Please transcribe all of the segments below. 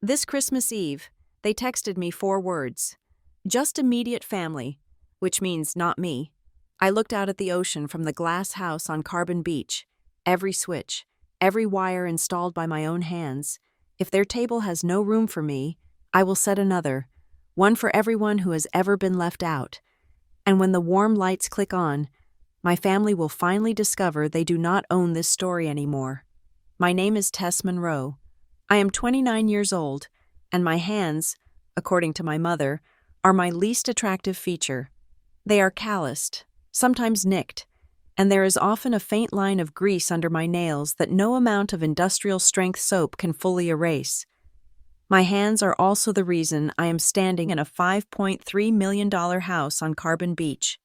This Christmas Eve, they texted me 4 words. Just immediate family, which means not me. I looked out at the ocean from the glass house on Carbon Beach. Every switch, every wire installed by my own hands. If their table has no room for me, I will set another, one for everyone who has ever been left out. And when the warm lights click on, my family will finally discover they do not own this story anymore. My name is Tess Monroe. I am 29 years old, and my hands, according to my mother, are my least attractive feature. They are calloused, sometimes nicked, and there is often a faint line of grease under my nails that no amount of industrial-strength soap can fully erase. My hands are also the reason I am standing in a $5.3 million house on Carbon Beach,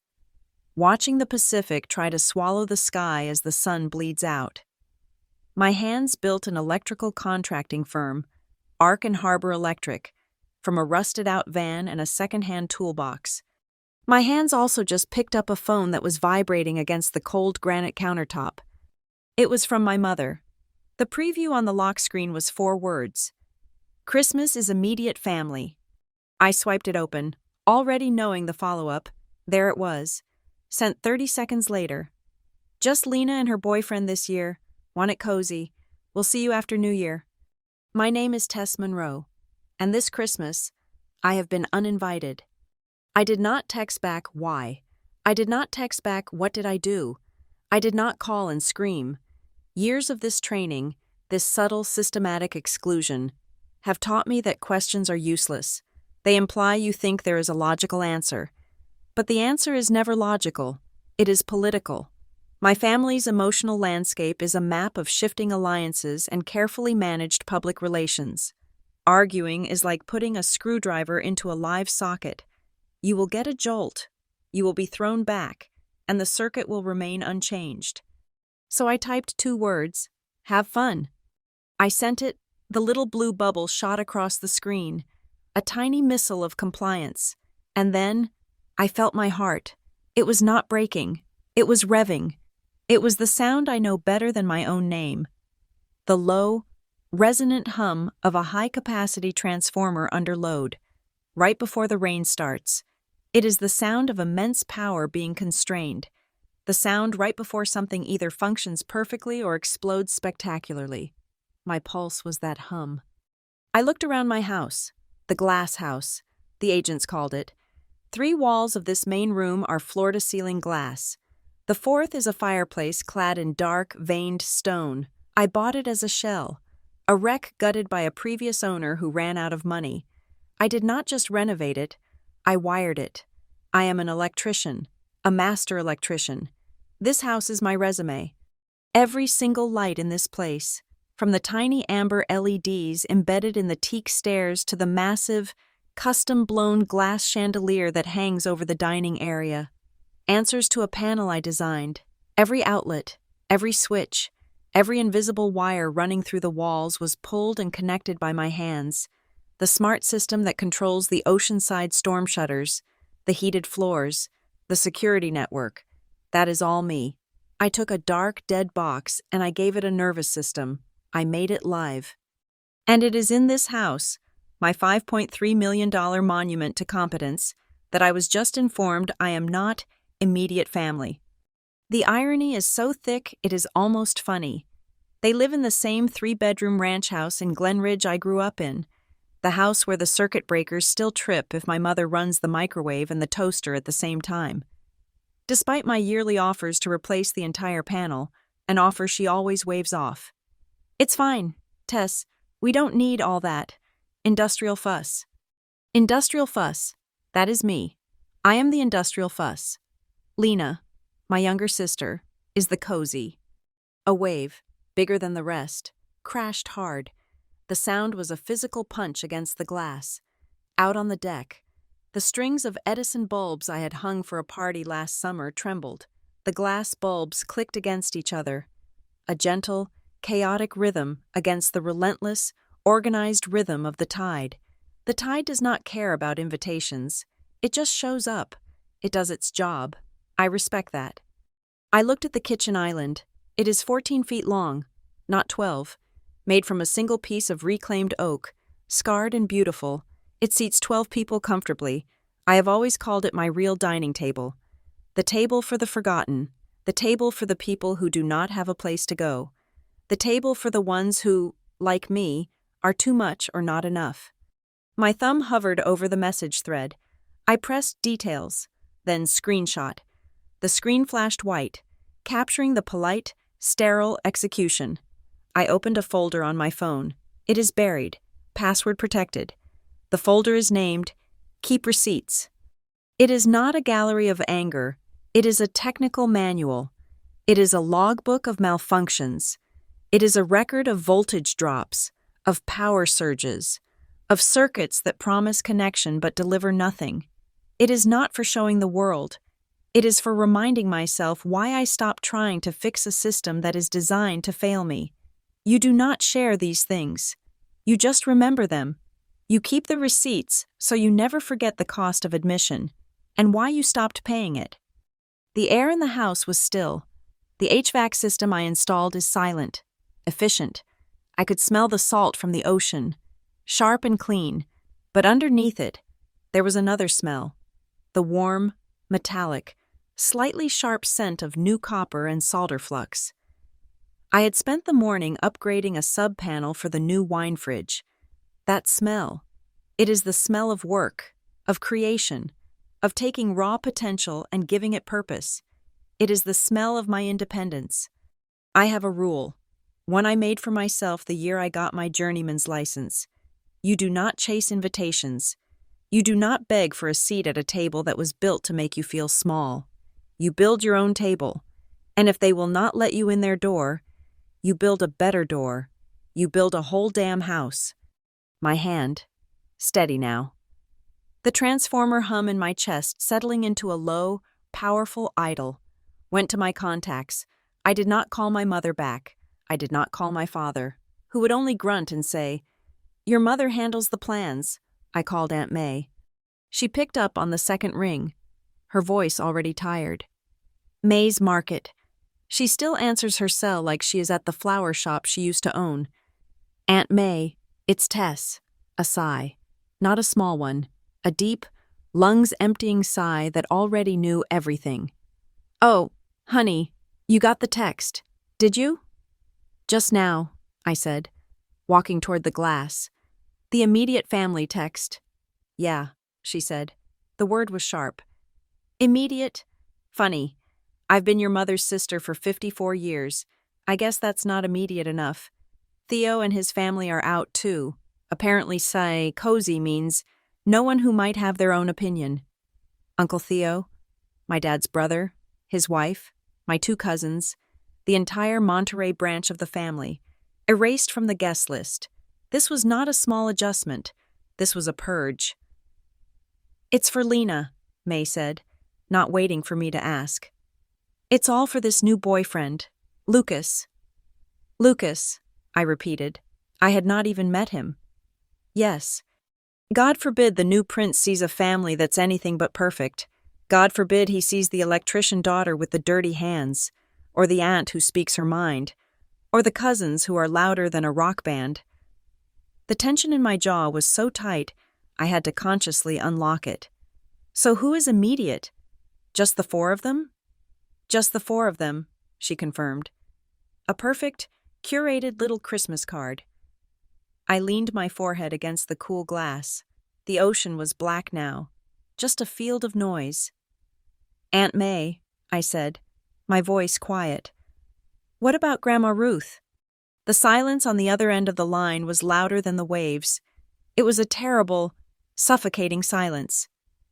watching the Pacific try to swallow the sky as the sun bleeds out. My hands built an electrical contracting firm, Ark and Harbor Electric, from a rusted-out van and a second-hand toolbox. My hands also just picked up a phone that was vibrating against the cold granite countertop. It was from my mother. The preview on the lock screen was 4 words. Christmas is immediate family. I swiped it open, already knowing the follow-up. There it was, sent 30 seconds later. Just Lena and her boyfriend this year. Want it cozy. We'll see you after New Year. My name is Tess Monroe, and this Christmas, I have been uninvited. I did not text back why. I did not text back what did I do. I did not call and scream. Years of this training, this subtle systematic exclusion, have taught me that questions are useless. They imply you think there is a logical answer. But the answer is never logical. It is political. My family's emotional landscape is a map of shifting alliances and carefully managed public relations. Arguing is like putting a screwdriver into a live socket. You will get a jolt, you will be thrown back, and the circuit will remain unchanged. So I typed 2 words, have fun. I sent it, the little blue bubble shot across the screen, a tiny missile of compliance. And then, I felt my heart. It was not breaking, it was revving. It was the sound I know better than my own name. The low, resonant hum of a high-capacity transformer under load, right before the rain starts. It is the sound of immense power being constrained, the sound right before something either functions perfectly or explodes spectacularly. My pulse was that hum. I looked around my house, the glass house, the agents called it. 3 walls of this main room are floor-to-ceiling glass. The 4th is a fireplace clad in dark, veined stone. I bought it as a shell, a wreck gutted by a previous owner who ran out of money. I did not just renovate it, I wired it. I am an electrician, a master electrician. This house is my resume. Every single light in this place, from the tiny amber LEDs embedded in the teak stairs to the massive, custom-blown glass chandelier that hangs over the dining area, answers to a panel I designed. Every outlet, every switch, every invisible wire running through the walls was pulled and connected by my hands. The smart system that controls the oceanside storm shutters, the heated floors, the security network, that is all me. I took a dark, dead box and I gave it a nervous system. I made it live. And it is in this house, my $5.3 million monument to competence, that I was just informed I am not immediate family. The irony is so thick it is almost funny. They live in the same 3-bedroom ranch house in Glen Ridge I grew up in, the house where the circuit breakers still trip if my mother runs the microwave and the toaster at the same time. Despite my yearly offers to replace the entire panel, an offer she always waves off. It's fine, Tess, we don't need all that. Industrial fuss. Industrial fuss, that is me. I am the industrial fuss. Lena, my younger sister, is the cozy. A wave, bigger than the rest, crashed hard. The sound was a physical punch against the glass. Out on the deck, the strings of Edison bulbs I had hung for a party last summer trembled. The glass bulbs clicked against each other. A gentle, chaotic rhythm against the relentless, organized rhythm of the tide. The tide does not care about invitations. It just shows up. It does its job. I respect that. I looked at the kitchen island. It is 14 feet long, not 12, made from a single piece of reclaimed oak, Scarred and beautiful, it seats 12 people comfortably. I have always called it my real dining table. The table for the forgotten, the table for the people who do not have a place to go, the table for the ones who, like me, are too much or not enough. My thumb hovered over the message thread. I pressed details, then screenshot. The screen flashed white, capturing the polite, sterile execution. I opened a folder on my phone. It is buried, password protected. The folder is named Keep Receipts. It is not a gallery of anger. It is a technical manual. It is a logbook of malfunctions. It is a record of voltage drops, of power surges, of circuits that promise connection but deliver nothing. It is not for showing the world. It is for reminding myself why I stopped trying to fix a system that is designed to fail me. You do not share these things. You just remember them. You keep the receipts so you never forget the cost of admission and why you stopped paying it. The air in the house was still. The HVAC system I installed is silent, efficient. I could smell the salt from the ocean, sharp and clean, but underneath it, there was another smell, the warm, metallic, slightly sharp scent of new copper and solder flux. I had spent the morning upgrading a sub-panel for the new wine fridge. That smell, it is the smell of work, of creation, of taking raw potential and giving it purpose. It is the smell of my independence. I have a rule, one I made for myself the year I got my journeyman's license. You do not chase invitations. You do not beg for a seat at a table that was built to make you feel small. You build your own table, and if they will not let you in their door, you build a better door. You build a whole damn house. My hand, steady now. The transformer hum in my chest settling into a low, powerful idle. Went to my contacts. I did not call my mother back. I did not call my father, who would only grunt and say, "Your mother handles the plans." I called Aunt May. She picked up on the second ring, her voice already tired. May's Market. She still answers her cell like she is at the flower shop she used to own. Aunt May, it's Tess. A sigh. Not a small one. A deep, lungs-emptying sigh that already knew everything. "Oh, honey, you got the text, did you?" "Just now," I said, walking toward the glass. "The immediate family text." "Yeah," she said. The word was sharp. "Immediate? Funny. I've been your mother's sister for 54 years. I guess that's not immediate enough. Theo and his family are out, too. Apparently, cozy means no one who might have their own opinion. Uncle Theo, my dad's brother, his wife, my 2 cousins, the entire Monterey branch of the family, erased from the guest list. This was not a small adjustment. This was a purge. "It's for Lena," May said, not waiting for me to ask. "It's all for this new boyfriend, Lucas." "Lucas," I repeated. I had not even met him. "Yes. God forbid the new prince sees a family that's anything but perfect. God forbid he sees the electrician daughter with the dirty hands, or the aunt who speaks her mind, or the cousins who are louder than a rock band." The tension in my jaw was so tight, I had to consciously unlock it. "So who is immediate? Just the 4 of them?" "Just the 4 of them," she confirmed. A perfect, curated little Christmas card. I leaned my forehead against the cool glass. The ocean was black now, just a field of noise. "Aunt May," I said, my voice quiet. "What about Grandma Ruth?" The silence on the other end of the line was louder than the waves. It was a terrible, suffocating silence.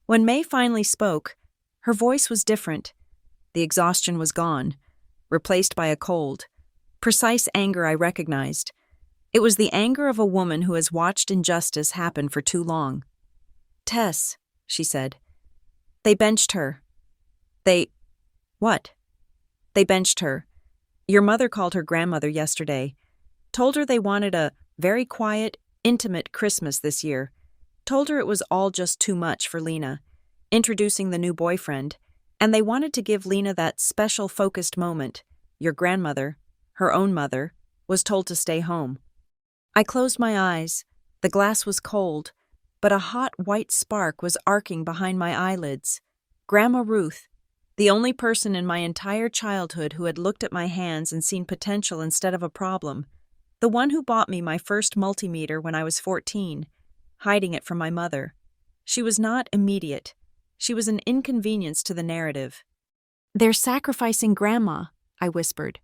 When May finally spoke, her voice was different. The exhaustion was gone, replaced by a cold, precise anger I recognized. It was the anger of a woman who has watched injustice happen for too long. "Tess," she said. "They benched her." What?" "They benched her. Your mother called her grandmother yesterday. Told her they wanted a very quiet, intimate Christmas this year. Told her it was all just too much for Lena, introducing the new boyfriend, and they wanted to give Lena that special focused moment. Your grandmother, her own mother, was told to stay home." I closed my eyes. The glass was cold, but a hot white spark was arcing behind my eyelids. Grandma Ruth, the only person in my entire childhood who had looked at my hands and seen potential instead of a problem. The one who bought me my first multimeter when I was 14, hiding it from my mother. She was not immediate. She was an inconvenience to the narrative. "They're sacrificing Grandma," I whispered.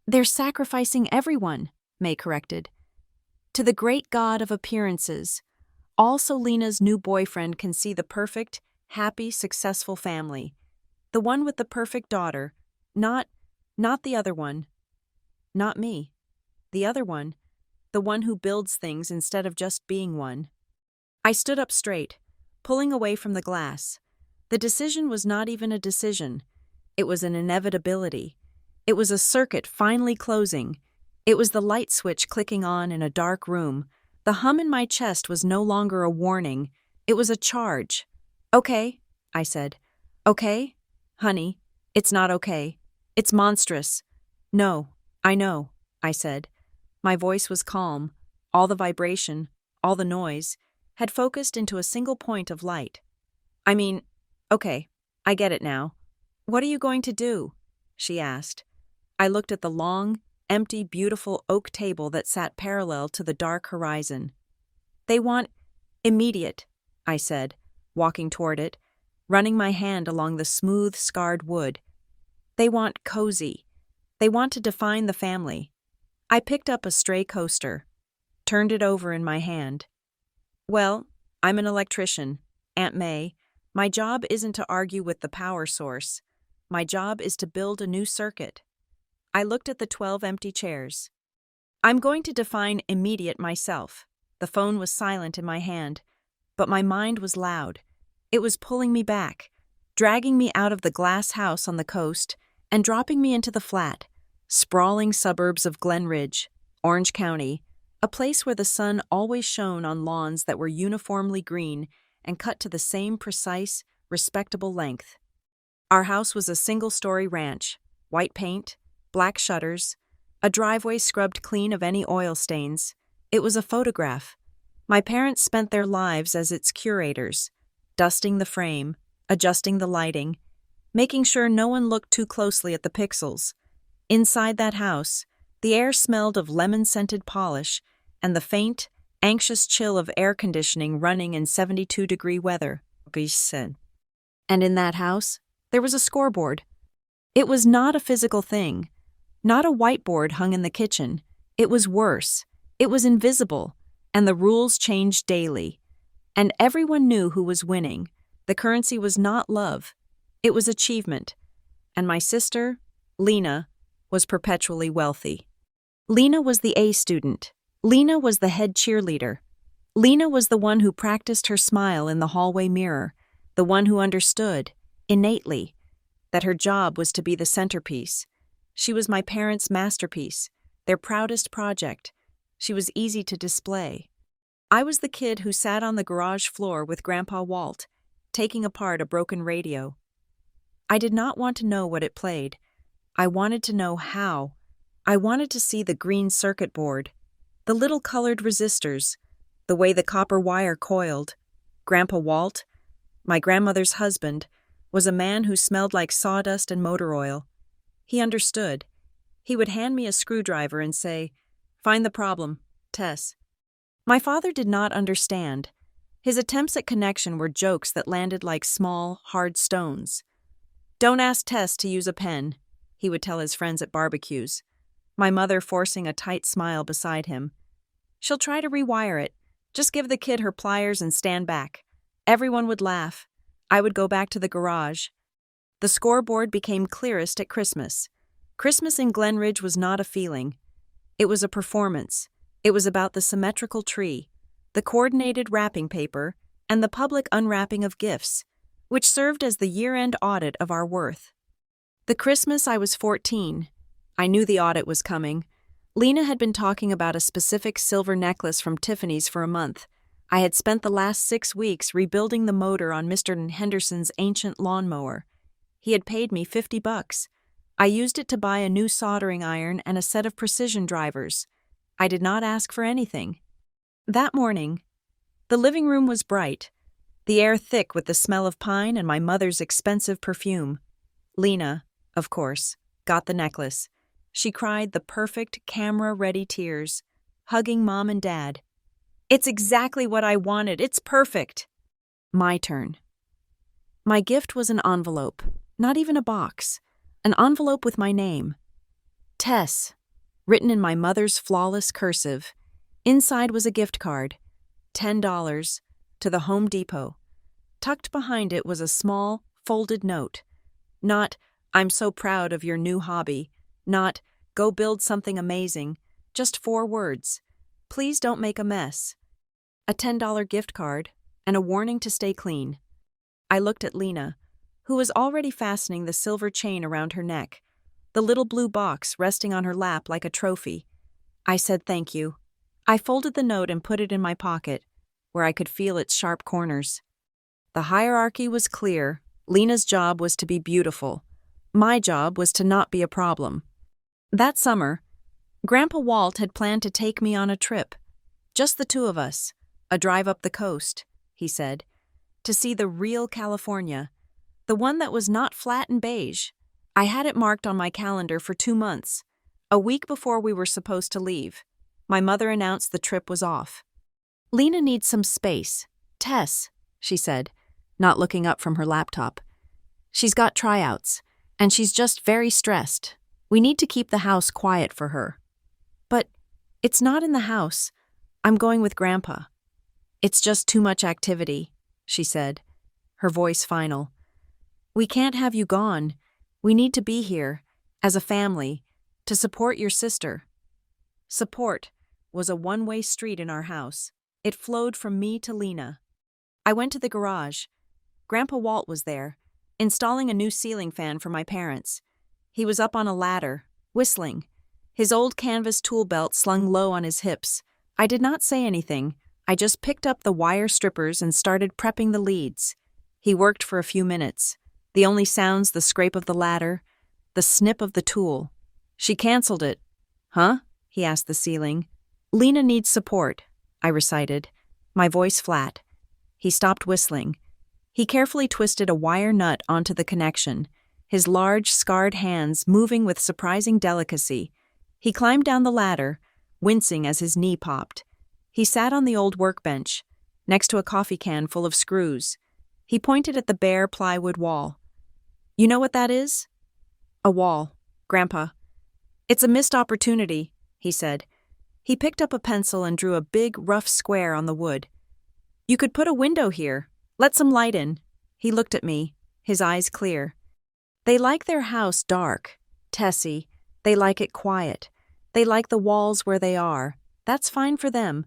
"They're sacrificing everyone," May corrected. "To the great God of appearances. Also Lena's new boyfriend can see the perfect, happy, successful family. The one with the perfect daughter. Not the other one. Not me. The other one. The one who builds things instead of just being one." I stood up straight, pulling away from the glass. The decision was not even a decision. It was an inevitability. It was a circuit finally closing. It was the light switch clicking on in a dark room. The hum in my chest was no longer a warning. It was a charge. "Okay," I said. "Okay? Honey, it's not okay. It's monstrous." "No, I know," I said. My voice was calm. All the vibration, all the noise, had focused into a single point of light. "I mean, okay, I get it now. What are you going to do?" she asked. I looked at the long, empty, beautiful oak table that sat parallel to the dark horizon. "They want immediate," I said, walking toward it, running my hand along the smooth, scarred wood. "They want cozy. They want to define the family." I picked up a stray coaster, turned it over in my hand. "Well, I'm an electrician, Aunt May. My job isn't to argue with the power source. My job is to build a new circuit." I looked at the 12 empty chairs. "I'm going to define immediate myself." The phone was silent in my hand, but my mind was loud. It was pulling me back, dragging me out of the glass house on the coast and dropping me into the flat, sprawling suburbs of Glen Ridge, Orange County, a place where the sun always shone on lawns that were uniformly green and cut to the same precise, respectable length. Our house was a single-story ranch, white paint, black shutters, a driveway scrubbed clean of any oil stains. It was a photograph. My parents spent their lives as its curators, dusting the frame, adjusting the lighting, making sure no one looked too closely at the pixels. Inside that house, the air smelled of lemon-scented polish and the faint, anxious chill of air conditioning running in 72-degree weather. And in that house, there was a scoreboard. It was not a physical thing, not a whiteboard hung in the kitchen. It was worse. It was invisible, and the rules changed daily. And everyone knew who was winning. The currency was not love. It was achievement. And my sister, Lena, was perpetually wealthy. Lena was the A student. Lena was the head cheerleader. Lena was the one who practiced her smile in the hallway mirror, the one who understood, innately, that her job was to be the centerpiece. She was my parents' masterpiece, their proudest project. She was easy to display. I was the kid who sat on the garage floor with Grandpa Walt, taking apart a broken radio. I did not want to know what it played. I wanted to know how. I wanted to see the green circuit board, the little colored resistors, the way the copper wire coiled. Grandpa Walt, my grandmother's husband, was a man who smelled like sawdust and motor oil. He understood. He would hand me a screwdriver and say, "Find the problem, Tess." My father did not understand. His attempts at connection were jokes that landed like small, hard stones. "Don't ask Tess to use a pen," he would tell his friends at barbecues, my mother forcing a tight smile beside him. "She'll try to rewire it. Just give the kid her pliers and stand back." Everyone would laugh. I would go back to the garage. The scoreboard became clearest at Christmas. Christmas in Glen Ridge was not a feeling. It was a performance. It was about the symmetrical tree, the coordinated wrapping paper, and the public unwrapping of gifts, which served as the year-end audit of our worth. The Christmas I was 14. I knew the audit was coming. Lena had been talking about a specific silver necklace from Tiffany's for a month. I had spent the last 6 weeks rebuilding the motor on Mr. Henderson's ancient lawnmower. He had paid me $50. I used it to buy a new soldering iron and a set of precision drivers. I did not ask for anything. That morning, the living room was bright, the air thick with the smell of pine and my mother's expensive perfume. Lena, of course, got the necklace. She cried the perfect camera-ready tears, hugging Mom and Dad. "It's exactly what I wanted. It's perfect." My turn. My gift was an envelope, not even a box. An envelope with my name. Tess, written in my mother's flawless cursive. Inside was a gift card, $10, to the Home Depot. Tucked behind it was a small, folded note. Not, "I'm so proud of your new hobby." Not, "Go build something amazing." Just 4 words. "Please don't make a mess." A $10 gift card, and a warning to stay clean. I looked at Lena, who was already fastening the silver chain around her neck, the little blue box resting on her lap like a trophy. I said thank you. I folded the note and put it in my pocket, where I could feel its sharp corners. The hierarchy was clear. Lena's job was to be beautiful. My job was to not be a problem. That summer, Grandpa Walt had planned to take me on a trip. Just the 2 of us, a drive up the coast, he said, to see the real California, the one that was not flat and beige. I had it marked on my calendar for 2 months. A week before we were supposed to leave, my mother announced the trip was off. "Lena needs some space. Tess," she said, not looking up from her laptop. "She's got tryouts, and she's just very stressed. We need to keep the house quiet for her." "But it's not in the house. I'm going with Grandpa." "It's just too much activity," she said, her voice final. "We can't have you gone. We need to be here, as a family, to support your sister." Support was a one-way street in our house. It flowed from me to Lena. I went to the garage. Grandpa Walt was there, installing a new ceiling fan for my parents. He was up on a ladder, whistling, his old canvas tool belt slung low on his hips. I did not say anything. I just picked up the wire strippers and started prepping the leads. He worked for a few minutes. The only sounds, the scrape of the ladder, the snip of the tool. "She canceled it." "Huh?" he asked the ceiling. "Lena needs support," I recited, my voice flat. He stopped whistling. He carefully twisted a wire nut onto the connection, his large, scarred hands moving with surprising delicacy. He climbed down the ladder, wincing as his knee popped. He sat on the old workbench, next to a coffee can full of screws. He pointed at the bare plywood wall. "You know what that is?" "A wall, Grandpa." "It's a missed opportunity," he said. He picked up a pencil and drew a big, rough square on the wood. "You could put a window here. Let some light in." He looked at me, his eyes clear. "They like their house dark, Tessie. They like it quiet. They like the walls where they are. That's fine for them.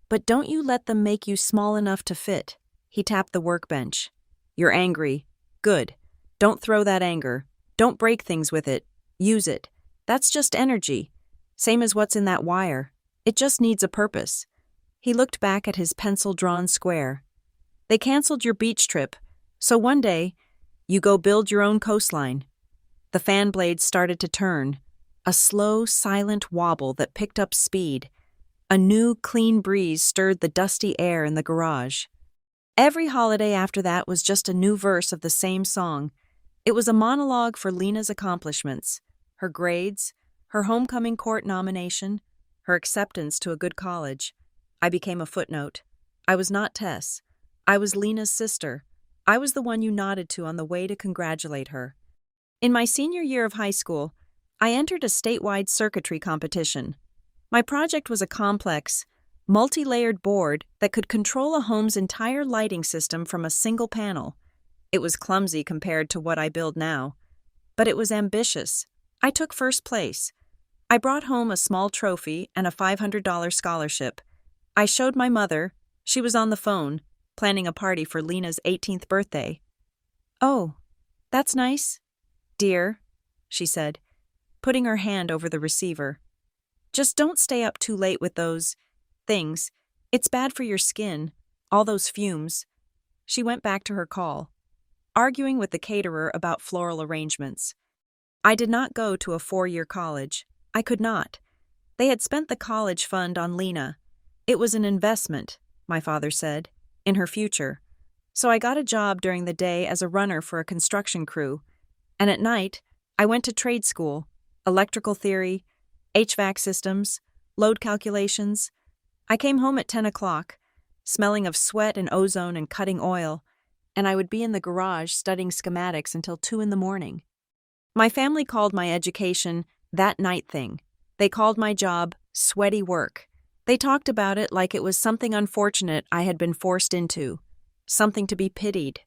But don't you let them make you small enough to fit." He tapped the workbench. "You're angry. Good. Don't throw that anger. Don't break things with it. Use it. That's just energy. Same as what's in that wire. It just needs a purpose." He looked back at his pencil-drawn square. "They canceled your beach trip, so one day, you go build your own coastline." The fan blades started to turn, a slow, silent wobble that picked up speed. A new, clean breeze stirred the dusty air in the garage. Every holiday after that was just a new verse of the same song. It was a monologue for Lena's accomplishments, her grades, her homecoming court nomination, her acceptance to a good college. I became a footnote. I was not Tess. I was Lena's sister. I was the one you nodded to on the way to congratulate her. In my senior year of high school, I entered a statewide circuitry competition. My project was a complex, multi-layered board that could control a home's entire lighting system from a single panel. It was clumsy compared to what I build now, but it was ambitious. I took first place. I brought home a small trophy and a $500 scholarship. I showed my mother. She was on the phone, planning a party for Lena's 18th birthday. "Oh, that's nice, dear," she said, putting her hand over the receiver. "Just don't stay up too late with those things. It's bad for your skin, all those fumes." She went back to her call, arguing with the caterer about floral arrangements. I did not go to a 4-year college. I could not. They had spent the college fund on Lena. It was an investment, my father said, in her future. So I got a job during the day as a runner for a construction crew, and at night, I went to trade school, electrical theory, HVAC systems, load calculations. I came home at 10 o'clock, smelling of sweat and ozone and cutting oil, and I would be in the garage studying schematics until 2 in the morning. My family called my education that night thing. They called my job sweaty work. They talked about it like it was something unfortunate I had been forced into, something to be pitied.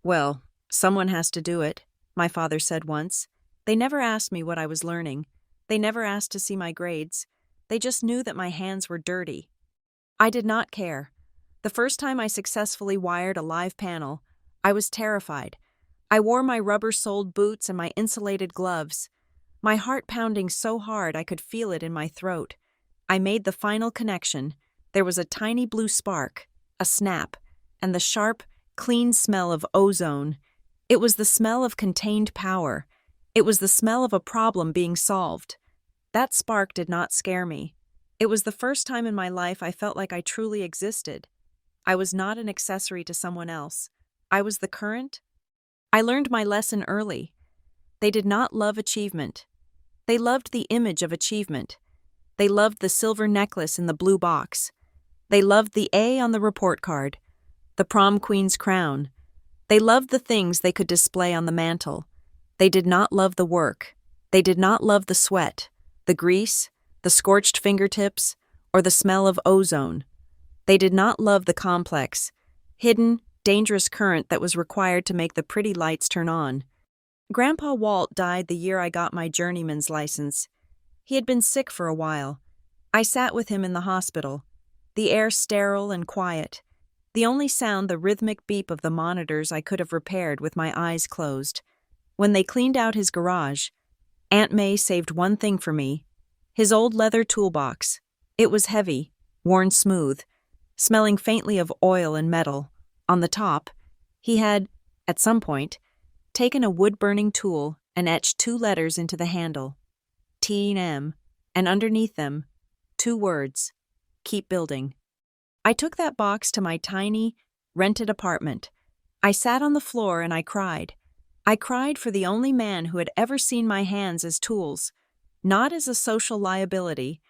Well, someone has to do it, my father said once. They never asked me what I was learning. They never asked to see my grades. They just knew that my hands were dirty. I did not care. The first time I successfully wired a live panel, I was terrified. I wore my rubber-soled boots and my insulated gloves, my heart pounding so hard I could feel it in my throat. I made the final connection. There was a tiny blue spark, a snap, and the sharp, clean smell of ozone. It was the smell of contained power. It was the smell of a problem being solved. That spark did not scare me. It was the first time in my life I felt like I truly existed. I was not an accessory to someone else. I was the current. I learned my lesson early. They did not love achievement. They loved the image of achievement. They loved the silver necklace in the blue box. They loved the A on the report card, the prom queen's crown. They loved the things they could display on the mantle. They did not love the work. They did not love the sweat, the grease, the scorched fingertips, or the smell of ozone. They did not love the complex, hidden, dangerous current that was required to make the pretty lights turn on. Grandpa Walt died the year I got my journeyman's license. He had been sick for a while. I sat with him in the hospital, the air sterile and quiet, the only sound the rhythmic beep of the monitors I could have repaired with my eyes closed. When they cleaned out his garage, Aunt May saved one thing for me, his old leather toolbox. It was heavy, worn smooth, smelling faintly of oil and metal. On the top, he had, at some point, taken a wood-burning tool and etched 2 letters into the handle, T&M, and underneath them, 2 words, keep building. I took that box to my tiny, rented apartment. I sat on the floor and I cried. I cried for the only man who had ever seen my hands as tools, not as a social liability.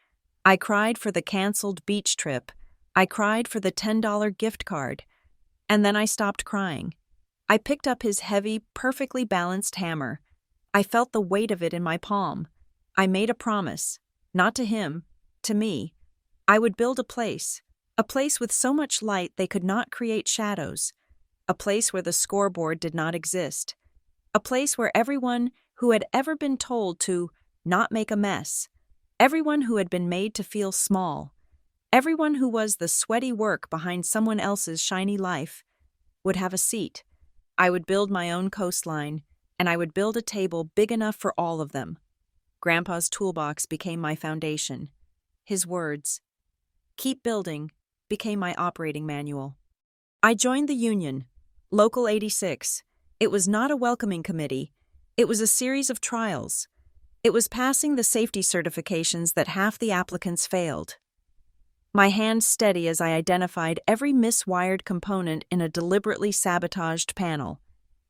I cried for the canceled beach trip. I cried for the $10 gift card. And then I stopped crying. I picked up his heavy, perfectly balanced hammer. I felt the weight of it in my palm. I made a promise, not to him, to me. I would build a place with so much light they could not create shadows, a place where the scoreboard did not exist, a place where everyone who had ever been told to not make a mess, everyone who had been made to feel small, everyone who was the sweaty work behind someone else's shiny life, would have a seat. I would build my own coastline, and I would build a table big enough for all of them. Grandpa's toolbox became my foundation. His words, "Keep building," became my operating manual. I joined the union, Local 86. It was not a welcoming committee. It was a series of trials. It was passing the safety certifications that half the applicants failed. My hand steady as I identified every miswired component in a deliberately sabotaged panel.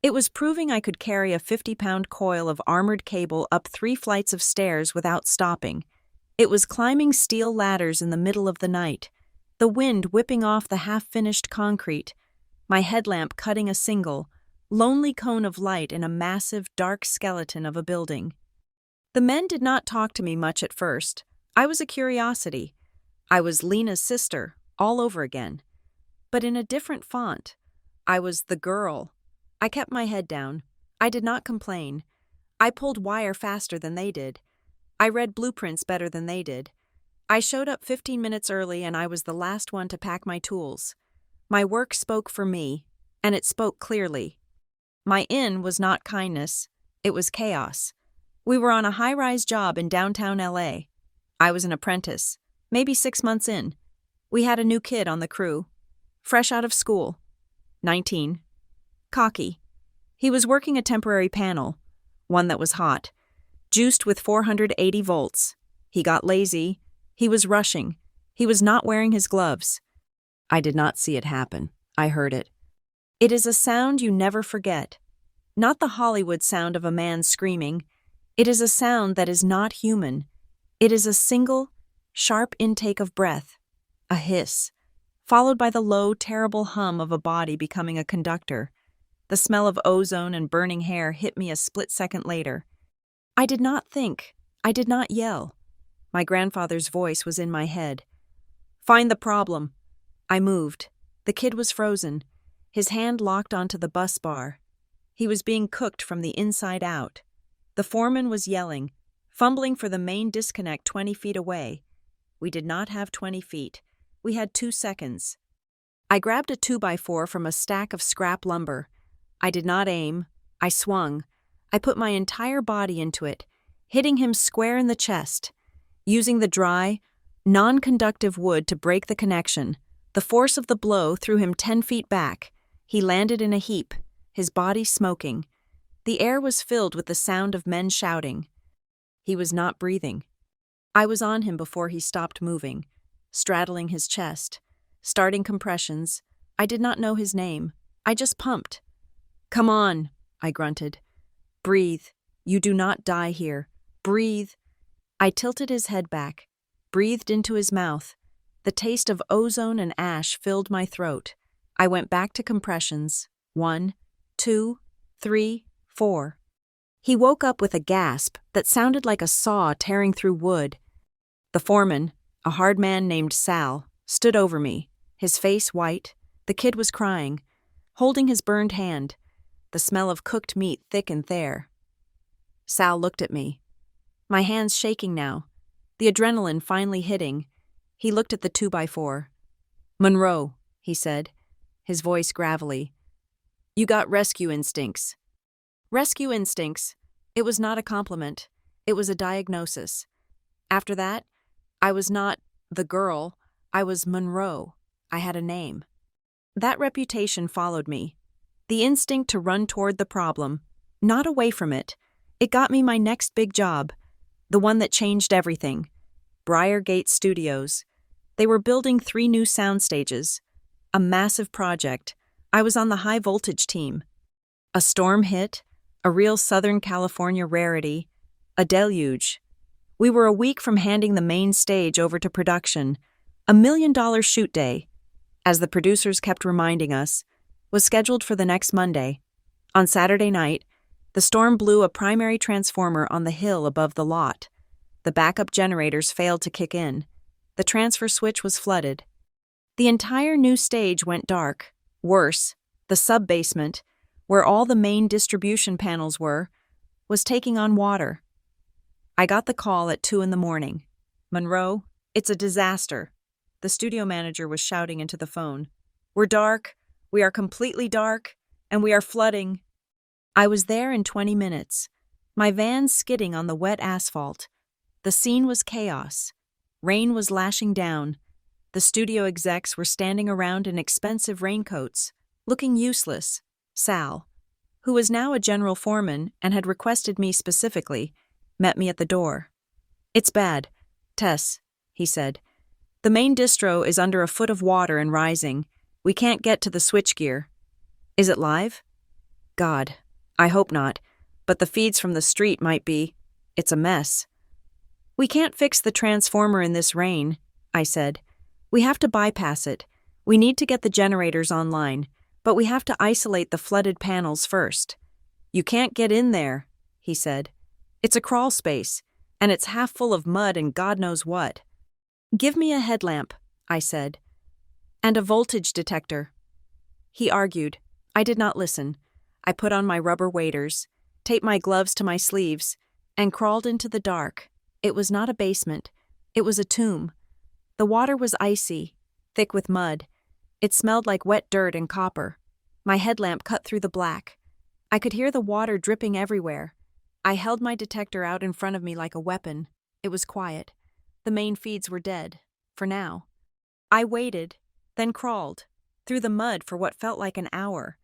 It was proving I could carry a 50-pound coil of armored cable up 3 flights of stairs without stopping. It was climbing steel ladders in the middle of the night, the wind whipping off the half-finished concrete, my headlamp cutting a single, lonely cone of light in a massive, dark skeleton of a building. The men did not talk to me much at first. I was a curiosity. I was Lena's sister, all over again. But in a different font. I was the girl. I kept my head down. I did not complain. I pulled wire faster than they did. I read blueprints better than they did. I showed up 15 minutes early and I was the last one to pack my tools. My work spoke for me, and it spoke clearly. My in was not kindness. It was chaos. We were on a high-rise job in downtown LA. I was an apprentice, maybe 6 months in. We had a new kid on the crew, fresh out of school, 19, cocky. He was working a temporary panel, one that was hot, juiced with 480 volts. He got lazy. He was rushing. He was not wearing his gloves. I did not see it happen. I heard it. It is a sound you never forget. Not the Hollywood sound of a man screaming. It is a sound that is not human. It is a single, sharp intake of breath, a hiss, followed by the low, terrible hum of a body becoming a conductor. The smell of ozone and burning hair hit me a split second later. I did not think. I did not yell. My grandfather's voice was in my head. Find the problem. I moved. The kid was frozen. His hand locked onto the bus bar. He was being cooked from the inside out. The foreman was yelling, fumbling for the main disconnect 20 feet away. We did not have 20 feet. We had 2 seconds. I grabbed a 2x4 from a stack of scrap lumber. I did not aim. I swung. I put my entire body into it, hitting him square in the chest. Using the dry, non-conductive wood to break the connection, the force of the blow threw him 10 feet back. He landed in a heap, his body smoking. The air was filled with the sound of men shouting. He was not breathing. I was on him before he stopped moving, straddling his chest, starting compressions. I did not know his name. I just pumped. Come on, I grunted. Breathe. You do not die here. Breathe. I tilted his head back, breathed into his mouth. The taste of ozone and ash filled my throat. I went back to compressions. 1, 2, 3, 4. He woke up with a gasp that sounded like a saw tearing through wood. The foreman, a hard man named Sal, stood over me, his face white. The kid was crying, holding his burned hand, the smell of cooked meat thick and there. Sal looked at me. My hands shaking now, the adrenaline finally hitting. He looked at the 2x4. Monroe, he said, his voice gravelly. You got rescue instincts. Rescue instincts. It was not a compliment. It was a diagnosis. After that, I was not the girl. I was Monroe. I had a name. That reputation followed me. The instinct to run toward the problem, not away from it. It got me my next big job, the one that changed everything. Briargate Studios. They were building 3 new sound stages. A massive project. I was on the high voltage team. A storm hit, a real Southern California rarity, a deluge. We were a week from handing the main stage over to production. $1 million shoot day, as the producers kept reminding us, was scheduled for the next Monday. On Saturday night, the storm blew a primary transformer on the hill above the lot. The backup generators failed to kick in. The transfer switch was flooded. The entire new stage went dark. Worse, the sub-basement, where all the main distribution panels were, was taking on water. I got the call at 2 a.m. Monroe, it's a disaster. The studio manager was shouting into the phone. We're dark, we are completely dark, and we are flooding. I was there in 20 minutes, my van skidding on the wet asphalt. The scene was chaos. Rain was lashing down. The studio execs were standing around in expensive raincoats, looking useless. Sal, who was now a general foreman and had requested me specifically, met me at the door. It's bad, Tess, he said. The main distro is under a foot of water and rising. We can't get to the switchgear. Is it live? God, I hope not, but the feeds from the street might be. It's a mess. We can't fix the transformer in this rain, I said. We have to bypass it. We need to get the generators online, but we have to isolate the flooded panels first. You can't get in there, he said. It's a crawl space, and it's half full of mud and God knows what. Give me a headlamp, I said, and a voltage detector. He argued. I did not listen. I put on my rubber waders, taped my gloves to my sleeves, and crawled into the dark. It was not a basement. It was a tomb. The water was icy, thick with mud. It smelled like wet dirt and copper. My headlamp cut through the black. I could hear the water dripping everywhere. I held my detector out in front of me like a weapon. It was quiet. The main feeds were dead, for now. I waited, then crawled, through the mud for what felt like an hour.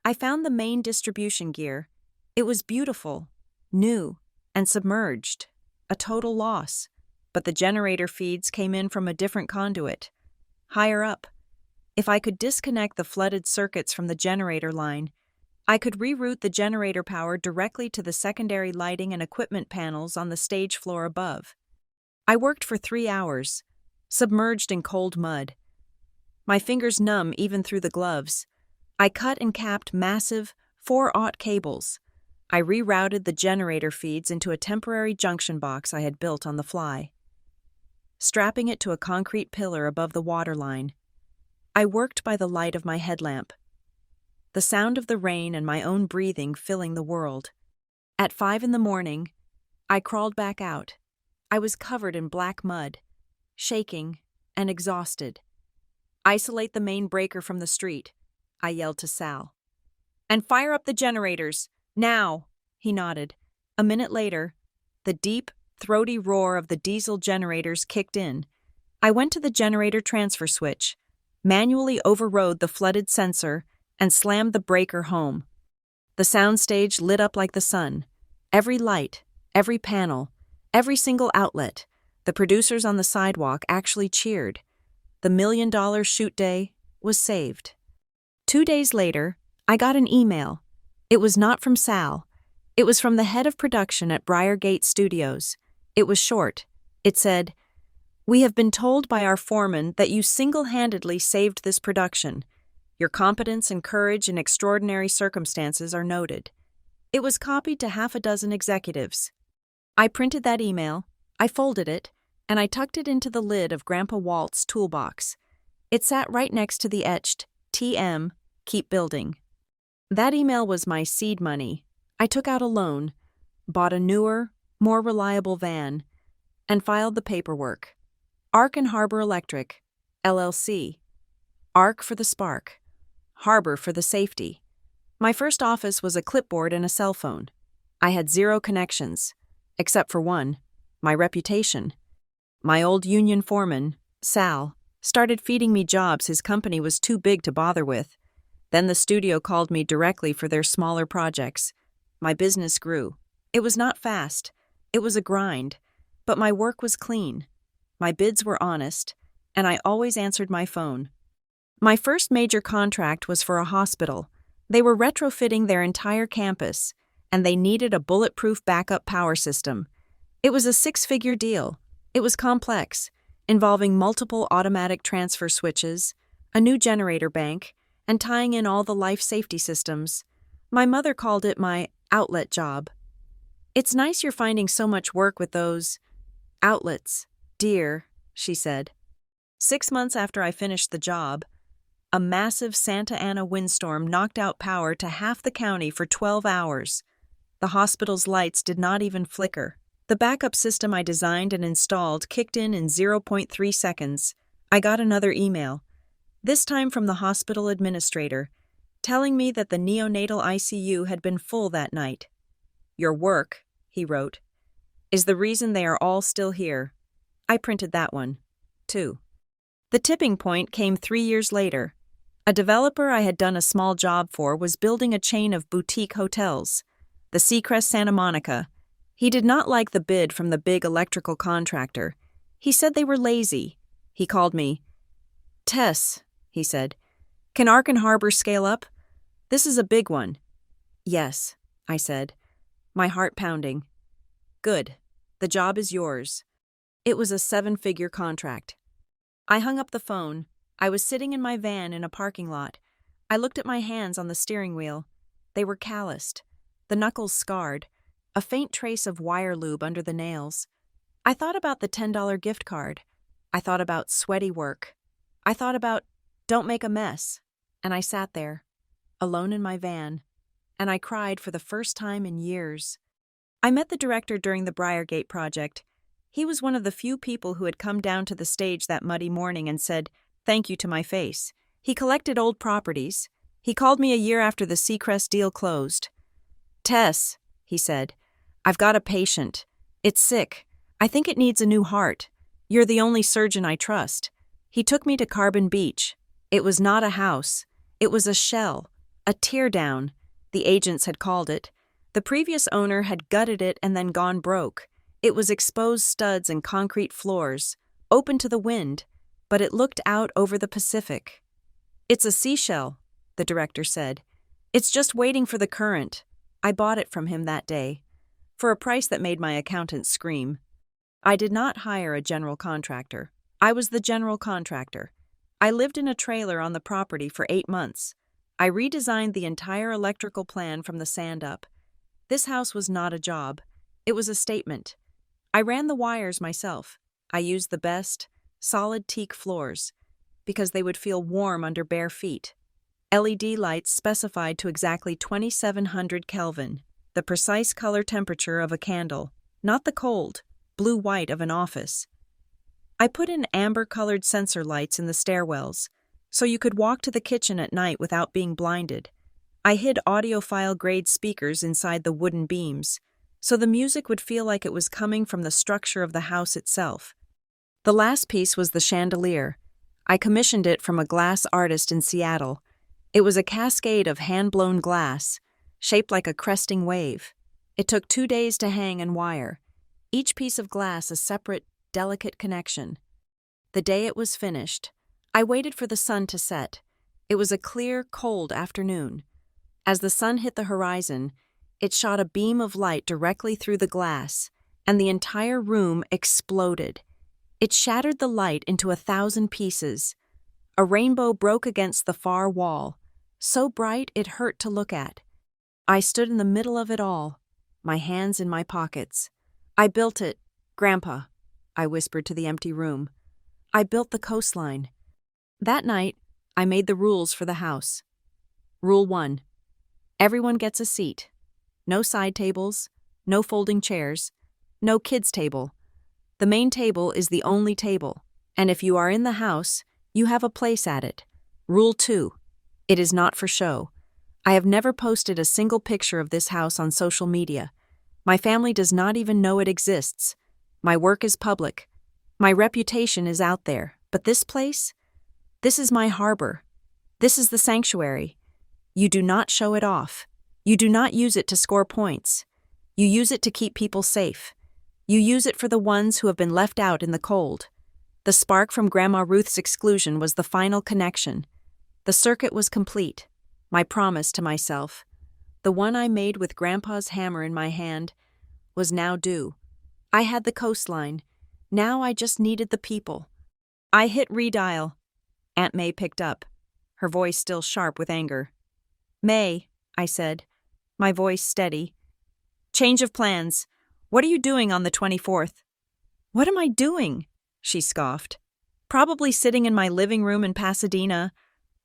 I found the main distribution gear. It was beautiful, new, and submerged. A total loss. but the generator feeds came in from a different conduit. Higher up. If I could disconnect the flooded circuits from the generator line, I could reroute the generator power directly to the secondary lighting and equipment panels on the stage floor above. I worked for 3 hours, submerged in cold mud. My fingers numb even through the gloves. I cut and capped massive 4/0 cables. I rerouted the generator feeds into a temporary junction box I had built on the fly, strapping it to a concrete pillar above the water line. I worked by the light of my headlamp, the sound of the rain and my own breathing filling the world. At 5 a.m, I crawled back out. I was covered in black mud, shaking and exhausted. "Isolate the main breaker from the street," I yelled to Sal. "And fire up the generators, now," he nodded. A minute later, the deep, throaty roar of the diesel generators kicked in. I went to the generator transfer switch, manually overrode the flooded sensor, and slammed the breaker home. The soundstage lit up like the sun. Every light, every panel, every single outlet. The producers on the sidewalk actually cheered. The $1 million shoot day was saved. 2 days later, I got an email. It was not from Sal. It was from the head of production at Briargate Studios. It was short. It said, "We have been told by our foreman that you single-handedly saved this production. Your competence and courage in extraordinary circumstances are noted." It was copied to 6 executives. I printed that email, I folded it, and I tucked it into the lid of Grandpa Walt's toolbox. It sat right next to the etched TM, Keep Building. That email was my seed money. I took out a loan, bought a newer, more reliable van, and filed the paperwork. Ark and Harbor Electric, LLC. Ark for the spark, Harbor for the safety. My first office was a clipboard and a cell phone. I had 0 connections, except for one, my reputation. My old union foreman, Sal, started feeding me jobs his company was too big to bother with. Then the studio called me directly for their smaller projects. My business grew. It was not fast. It was a grind. But my work was clean. My bids were honest, and I always answered my phone. My first major contract was for a hospital. They were retrofitting their entire campus, and they needed a bulletproof backup power system. It was a 6-figure deal. It was complex, involving multiple automatic transfer switches, a new generator bank, and tying in all the life safety systems. My mother called it my outlet job. "It's nice you're finding so much work with those outlets, dear," she said. 6 months after I finished the job, a massive Santa Ana windstorm knocked out power to half the county for 12 hours. The hospital's lights did not even flicker. The backup system I designed and installed kicked in 0.3 seconds. I got another email, this time from the hospital administrator, telling me that the neonatal ICU had been full that night. "Your work," he wrote, "is the reason they are all still here." I printed that one, too. The tipping point came 3 years later. A developer I had done a small job for was building a chain of boutique hotels, the Seacrest Santa Monica. He did not like the bid from the big electrical contractor. He said they were lazy. He called me. "Tess," he said, "can Ark and Harbor scale up? This is a big one." "Yes," I said, my heart pounding. "Good. The job is yours." It was a 7-figure contract. I hung up the phone. I was sitting in my van in a parking lot. I looked at my hands on the steering wheel. They were calloused, the knuckles scarred, a faint trace of wire lube under the nails. I thought about the $10 gift card. I thought about sweaty work. I thought about don't make a mess. And I sat there, alone in my van, and I cried for the first time in years. I met the director during the Briargate project. He was one of the few people who had come down to the stage that muddy morning and said thank you to my face. He collected old properties. He called me a year after the Seacrest deal closed. "Tess," he said, "I've got a patient. It's sick. I think it needs a new heart. You're the only surgeon I trust." He took me to Carbon Beach. It was not a house. It was a shell, a teardown, the agents had called it. The previous owner had gutted it and then gone broke. It was exposed studs and concrete floors, open to the wind, but it looked out over the Pacific. "It's a seashell," the director said. "It's just waiting for the current." I bought it from him that day, for a price that made my accountant scream. I did not hire a general contractor. I was the general contractor. I lived in a trailer on the property for 8 months. I redesigned the entire electrical plan from the sand up. This house was not a job. It was a statement. I ran the wires myself. I used the best, solid teak floors, because they would feel warm under bare feet. LED lights specified to exactly 2700 Kelvin, the precise color temperature of a candle, not the cold, blue-white of an office. I put in amber-colored sensor lights in the stairwells, so you could walk to the kitchen at night without being blinded. I hid audiophile-grade speakers inside the wooden beams, so the music would feel like it was coming from the structure of the house itself. The last piece was the chandelier. I commissioned it from a glass artist in Seattle. It was a cascade of hand-blown glass, shaped like a cresting wave. It took 2 days to hang and wire, each piece of glass a separate, delicate connection. The day it was finished, I waited for the sun to set. It was a clear, cold afternoon. As the sun hit the horizon, it shot a beam of light directly through the glass, and the entire room exploded. It shattered the light into 1,000 pieces. A rainbow broke against the far wall, so bright it hurt to look at. I stood in the middle of it all, my hands in my pockets. "I built it, Grandpa," I whispered to the empty room. "I built the coastline." That night, I made the rules for the house. Rule 1. Everyone gets a seat. No side tables, no folding chairs, no kids' table. The main table is the only table, and if you are in the house, you have a place at it. Rule 2. It is not for show. I have never posted a single picture of this house on social media. My family does not even know it exists. My work is public. My reputation is out there. But this place? This is my harbor. This is the sanctuary. You do not show it off. You do not use it to score points. You use it to keep people safe. You use it for the ones who have been left out in the cold. The spark from Grandma Ruth's exclusion was the final connection. The circuit was complete. My promise to myself, the one I made with Grandpa's hammer in my hand, was now due. I had the coastline. Now I just needed the people. I hit redial. Aunt May picked up, her voice still sharp with anger. "May," I said, my voice steady. "Change of plans. What are you doing on the 24th? "What am I doing?" she scoffed. "Probably sitting in my living room in Pasadena,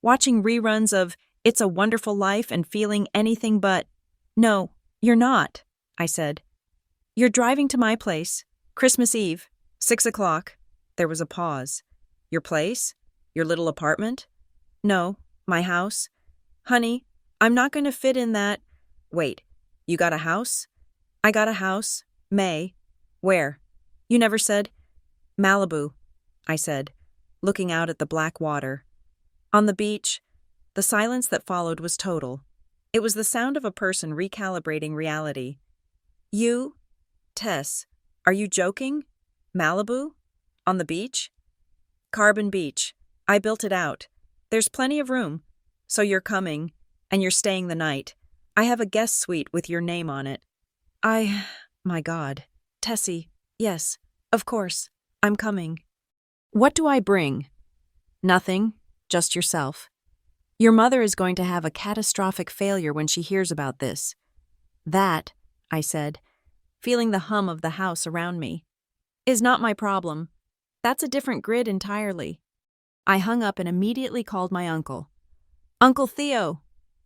watching reruns of It's a Wonderful Life and feeling anything but." "No, you're not," I said. "You're driving to my place, Christmas Eve, 6 o'clock. There was a pause. "Your place? Your little apartment?" "No, my house. Honey, I'm not going to fit in that." "Wait, you got a house?" "I got a house. May." "Where?" "You never said." "Malibu," I said, looking out at the black water. "On the beach." The silence that followed was total. It was the sound of a person recalibrating reality. "You? Tess, are you joking? Malibu? On the beach?" "Carbon Beach. I built it out. There's plenty of room. So you're coming, and you're staying the night. I have a guest suite with your name on it." My God. "Tessie, yes, of course, I'm coming." "What do I bring?" "Nothing, just yourself. Your mother is going to have a catastrophic failure when she hears about this." "That," I said, feeling the hum of the house around me, "is not my problem. That's a different grid entirely." I hung up and immediately called my uncle. "Uncle Theo."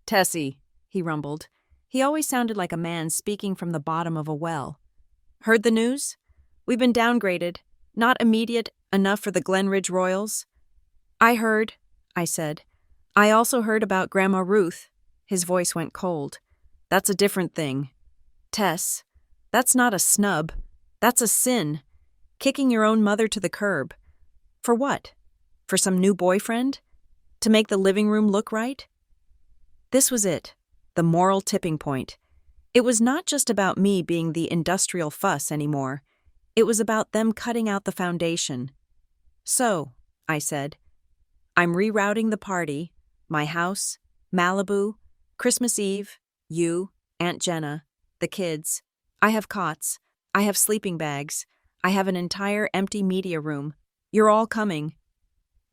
"Tessie," he rumbled. He always sounded like a man speaking from the bottom of a well. "Heard the news? We've been downgraded. Not immediate enough for the Glen Ridge Royals." "I heard," I said. "I also heard about Grandma Ruth." His voice went cold. "That's a different thing. Tess, that's not a snub. That's a sin. Kicking your own mother to the curb. For what? For some new boyfriend? To make the living room look right?" This was it, the moral tipping point. It was not just about me being the industrial fuss anymore. It was about them cutting out the foundation. So, I said, I'm rerouting the party, my house, Malibu, Christmas Eve, you, Aunt Jenna, the kids. I have cots. I have sleeping bags. I have an entire empty media room. You're all coming.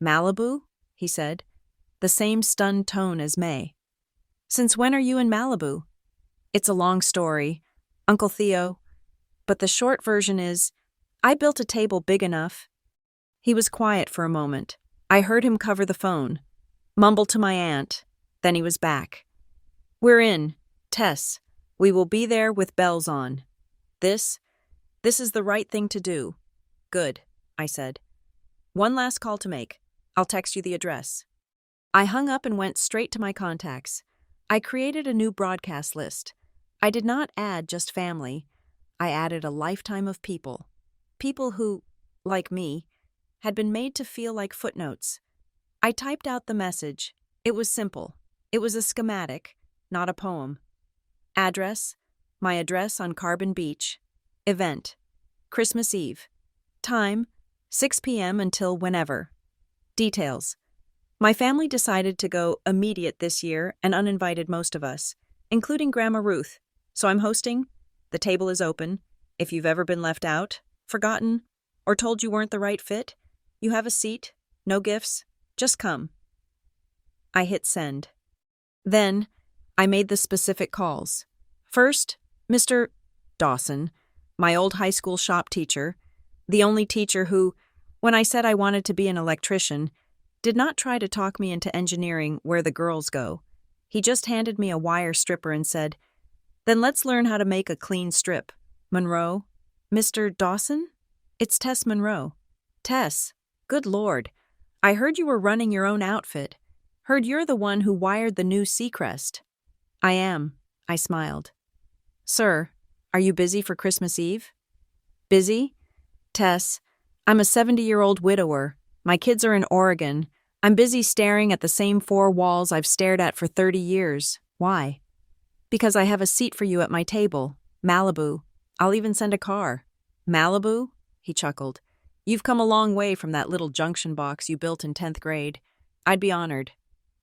Malibu? He said, the same stunned tone as May. Since when are you in Malibu? It's a long story, Uncle Theo, but the short version is, I built a table big enough. He was quiet for a moment. I heard him cover the phone, mumble to my aunt, then he was back. We're in, Tess. We will be there with bells on. This is the right thing to do. Good, I said. One last call to make. I'll text you the address. I hung up and went straight to my contacts. I created a new broadcast list. I did not add just family. I added a lifetime of people. People who, like me, had been made to feel like footnotes. I typed out the message. It was simple. It was a schematic, not a poem. Address, my address on Carbon Beach. Event, Christmas Eve. Time, 6 p.m. until whenever. Details. My family decided to go immediate this year and uninvited most of us, including Grandma Ruth. So I'm hosting. The table is open. If you've ever been left out, forgotten, or told you weren't the right fit, you have a seat, no gifts, just come. I hit send. Then, I made the specific calls. First, Mr. Dawson, my old high school shop teacher, the only teacher who, when I said I wanted to be an electrician, did not try to talk me into engineering where the girls go. He just handed me a wire stripper and said, then let's learn how to make a clean strip. Monroe? Mr. Dawson? It's Tess Monroe. Tess, good Lord. I heard you were running your own outfit. Heard you're the one who wired the new Seacrest. I am, I smiled. Sir, are you busy for Christmas Eve? Busy? Tess, I'm a 70-year-old widower. My kids are in Oregon. I'm busy staring at the same 4 walls I've stared at for 30 years. Why? Because I have a seat for you at my table. Malibu. I'll even send a car. Malibu? He chuckled. You've come a long way from that little junction box you built in 10th grade. I'd be honored.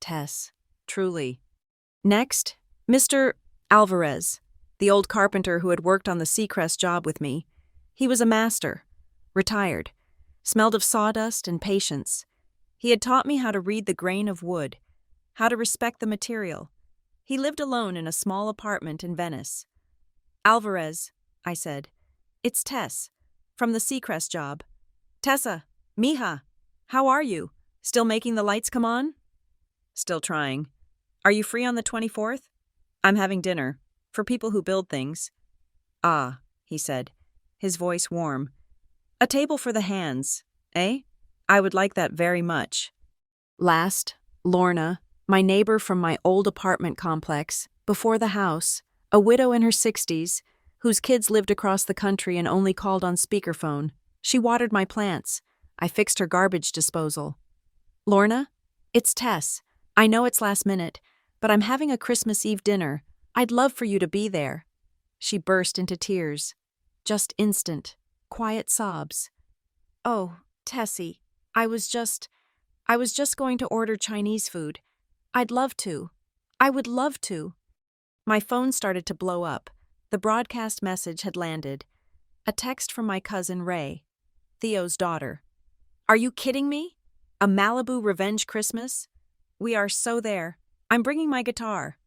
Tess. Truly. Next, Mr. Alvarez, the old carpenter who had worked on the Seacrest job with me. He was a master. Retired. Smelled of sawdust and patience. He had taught me how to read the grain of wood, how to respect the material. He lived alone in a small apartment in Venice. Alvarez, I said. It's Tess, from the Seacrest job. Tessa, mija, how are you? Still making the lights come on? Still trying. Are you free on the 24th? I'm having dinner, for people who build things. Ah, he said, his voice warm. A table for the hands, eh? I would like that very much. Last, Lorna, my neighbor from my old apartment complex, before the house, a widow in her 60s, whose kids lived across the country and only called on speakerphone. She watered my plants. I fixed her garbage disposal. Lorna, it's Tess. I know it's last minute, but I'm having a Christmas Eve dinner. I'd love for you to be there. She burst into tears. Just instant, quiet sobs. Oh, Tessie, I was just going to order Chinese food. I'd love to. I would love to. My phone started to blow up. The broadcast message had landed. A text from my cousin Ray, Theo's daughter. Are you kidding me? A Malibu Revenge Christmas? We are so there. I'm bringing my guitar.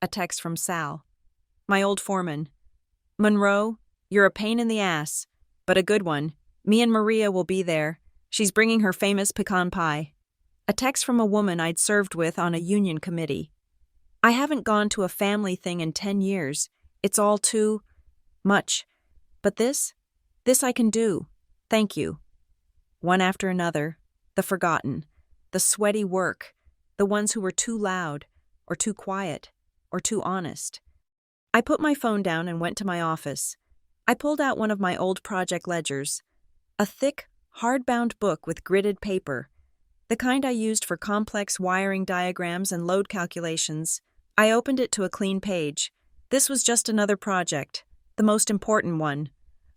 A text from Sal, my old foreman. Monroe, you're a pain in the ass, but a good one. Me and Maria will be there. She's bringing her famous pecan pie. A text from a woman I'd served with on a union committee. I haven't gone to a family thing in 10 years. It's all too much. But this I can do. Thank you. One after another, the forgotten, the sweaty work, the ones who were too loud, or too quiet, or too honest. I put my phone down and went to my office. I pulled out one of my old project ledgers, a thick, hardbound book with gridded paper, the kind I used for complex wiring diagrams and load calculations. I opened it to a clean page. This was just another project, the most important one.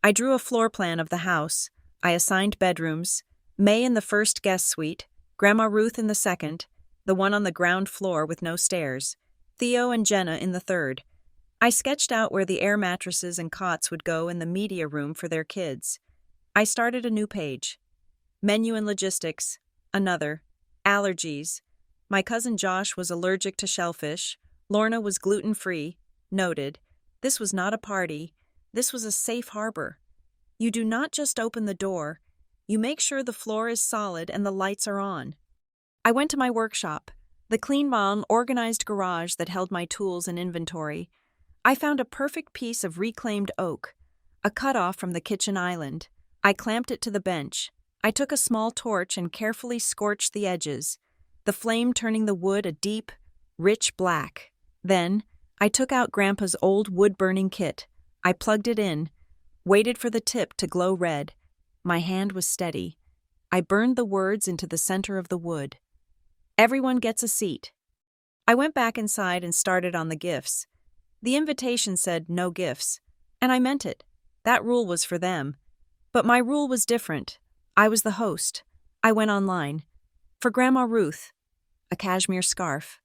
I drew a floor plan of the house. I assigned bedrooms, May in the first guest suite, Grandma Ruth in the second, the one on the ground floor with no stairs, Theo and Jenna in the third. I sketched out where the air mattresses and cots would go in the media room for their kids. I started a new page. Menu and logistics, another. Allergies. My cousin Josh was allergic to shellfish. Lorna was gluten-free. Noted. This was not a party. This was a safe harbor. You do not just open the door. You make sure the floor is solid and the lights are on. I went to my workshop, the clean, organized garage that held my tools and inventory. I found a perfect piece of reclaimed oak, a cutoff from the kitchen island. I clamped it to the bench. I took a small torch and carefully scorched the edges, the flame turning the wood a deep, rich black. Then, I took out Grandpa's old wood-burning kit. I plugged it in, waited for the tip to glow red. My hand was steady. I burned the words into the center of the wood. Everyone gets a seat. I went back inside and started on the gifts. The invitation said no gifts, and I meant it. That rule was for them. But my rule was different. I was the host. I went online. For Grandma Ruth, a cashmere scarf,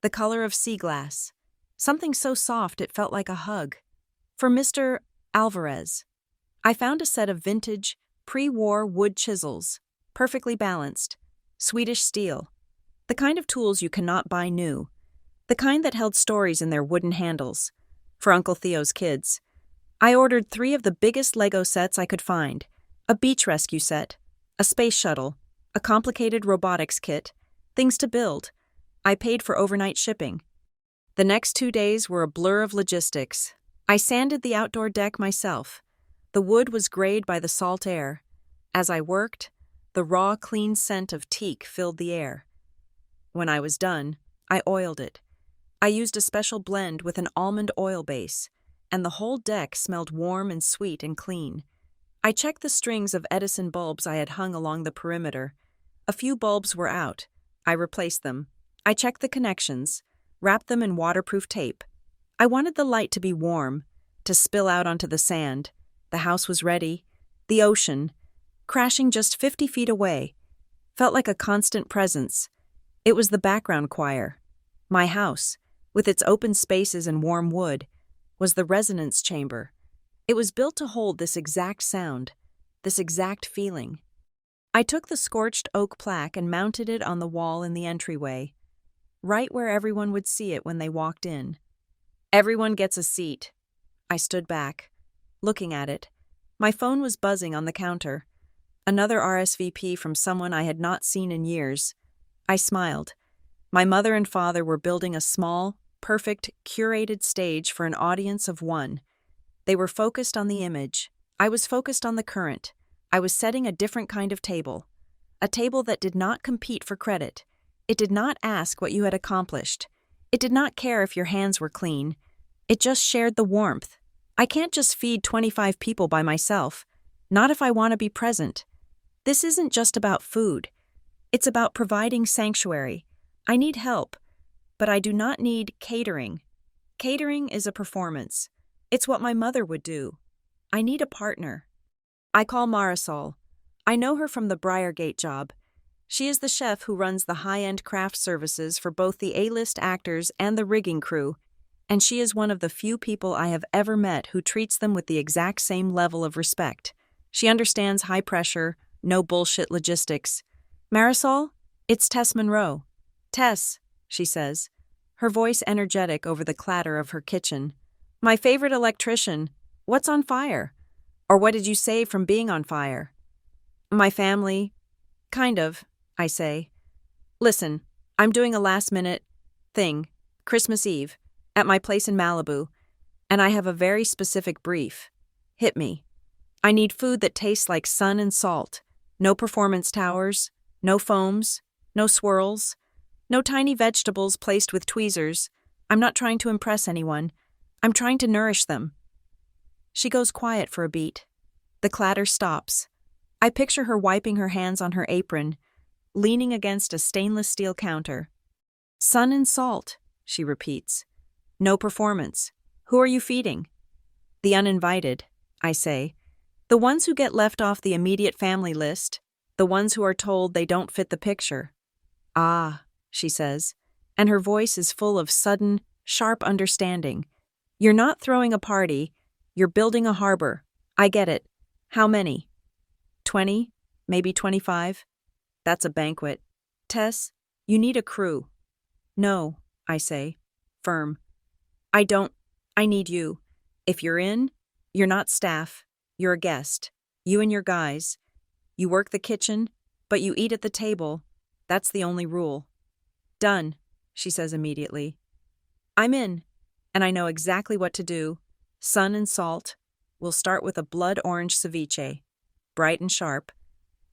the color of sea glass, something so soft it felt like a hug. For Mr. Alvarez, I found a set of vintage, pre-war wood chisels, perfectly balanced, Swedish steel, the kind of tools you cannot buy new, the kind that held stories in their wooden handles. For Uncle Theo's kids, I ordered 3 of the biggest Lego sets I could find, a beach rescue set, a space shuttle, a complicated robotics kit, things to build. I paid for overnight shipping. The next 2 days were a blur of logistics. I sanded the outdoor deck myself. The wood was grayed by the salt air. As I worked, the raw, clean scent of teak filled the air. When I was done, I oiled it. I used a special blend with an almond oil base, and the whole deck smelled warm and sweet and clean. I checked the strings of Edison bulbs I had hung along the perimeter. A few bulbs were out. I replaced them. I checked the connections, wrapped them in waterproof tape. I wanted the light to be warm, to spill out onto the sand. The house was ready. The ocean, crashing just 50 feet away, felt like a constant presence. It was the background choir. My house, with its open spaces and warm wood, was the resonance chamber. It was built to hold this exact sound, this exact feeling. I took the scorched oak plaque and mounted it on the wall in the entryway, right where everyone would see it when they walked in. Everyone gets a seat. I stood back, looking at it. My phone was buzzing on the counter. Another RSVP from someone I had not seen in years. I smiled. My mother and father were building a small, perfect, curated stage for an audience of one. They were focused on the image. I was focused on the current. I was setting a different kind of table. A table that did not compete for credit. It did not ask what you had accomplished. It did not care if your hands were clean. It just shared the warmth. I can't just feed 25 people by myself. Not if I want to be present. This isn't just about food. It's about providing sanctuary. I need help, but I do not need catering. Catering is a performance. It's what my mother would do. I need a partner. I call Marisol. I know her from the Briargate job. She is the chef who runs the high-end craft services for both the A-list actors and the rigging crew, and she is one of the few people I have ever met who treats them with the exact same level of respect. She understands high pressure, no bullshit logistics. Marisol, it's Tess Monroe. Tess, she says, her voice energetic over the clatter of her kitchen. My favorite electrician. What's on fire? Or what did you save from being on fire? My family. Kind of, I say. Listen, I'm doing a last-minute thing, Christmas Eve, at my place in Malibu, and I have a very specific brief. Hit me. I need food that tastes like sun and salt. No performance towers, no foams, no swirls, no tiny vegetables placed with tweezers. I'm not trying to impress anyone. I'm trying to nourish them. She goes quiet for a beat. The clatter stops. I picture her wiping her hands on her apron, leaning against a stainless steel counter. Sun and salt, she repeats. No performance. Who are you feeding? The uninvited, I say. The ones who get left off the immediate family list, the ones who are told they don't fit the picture. Ah, she says, and her voice is full of sudden, sharp understanding. You're not throwing a party, you're building a harbor. I get it. How many? 20? Maybe 25? That's a banquet. Tess, you need a crew. No, I say, firm. I don't. I need you. If you're in, you're not staff. You're a guest. You and your guys. You work the kitchen, but you eat at the table. That's the only rule. Done, she says immediately. I'm in, and I know exactly what to do. Sun and salt. We'll start with a blood orange ceviche. Bright and sharp.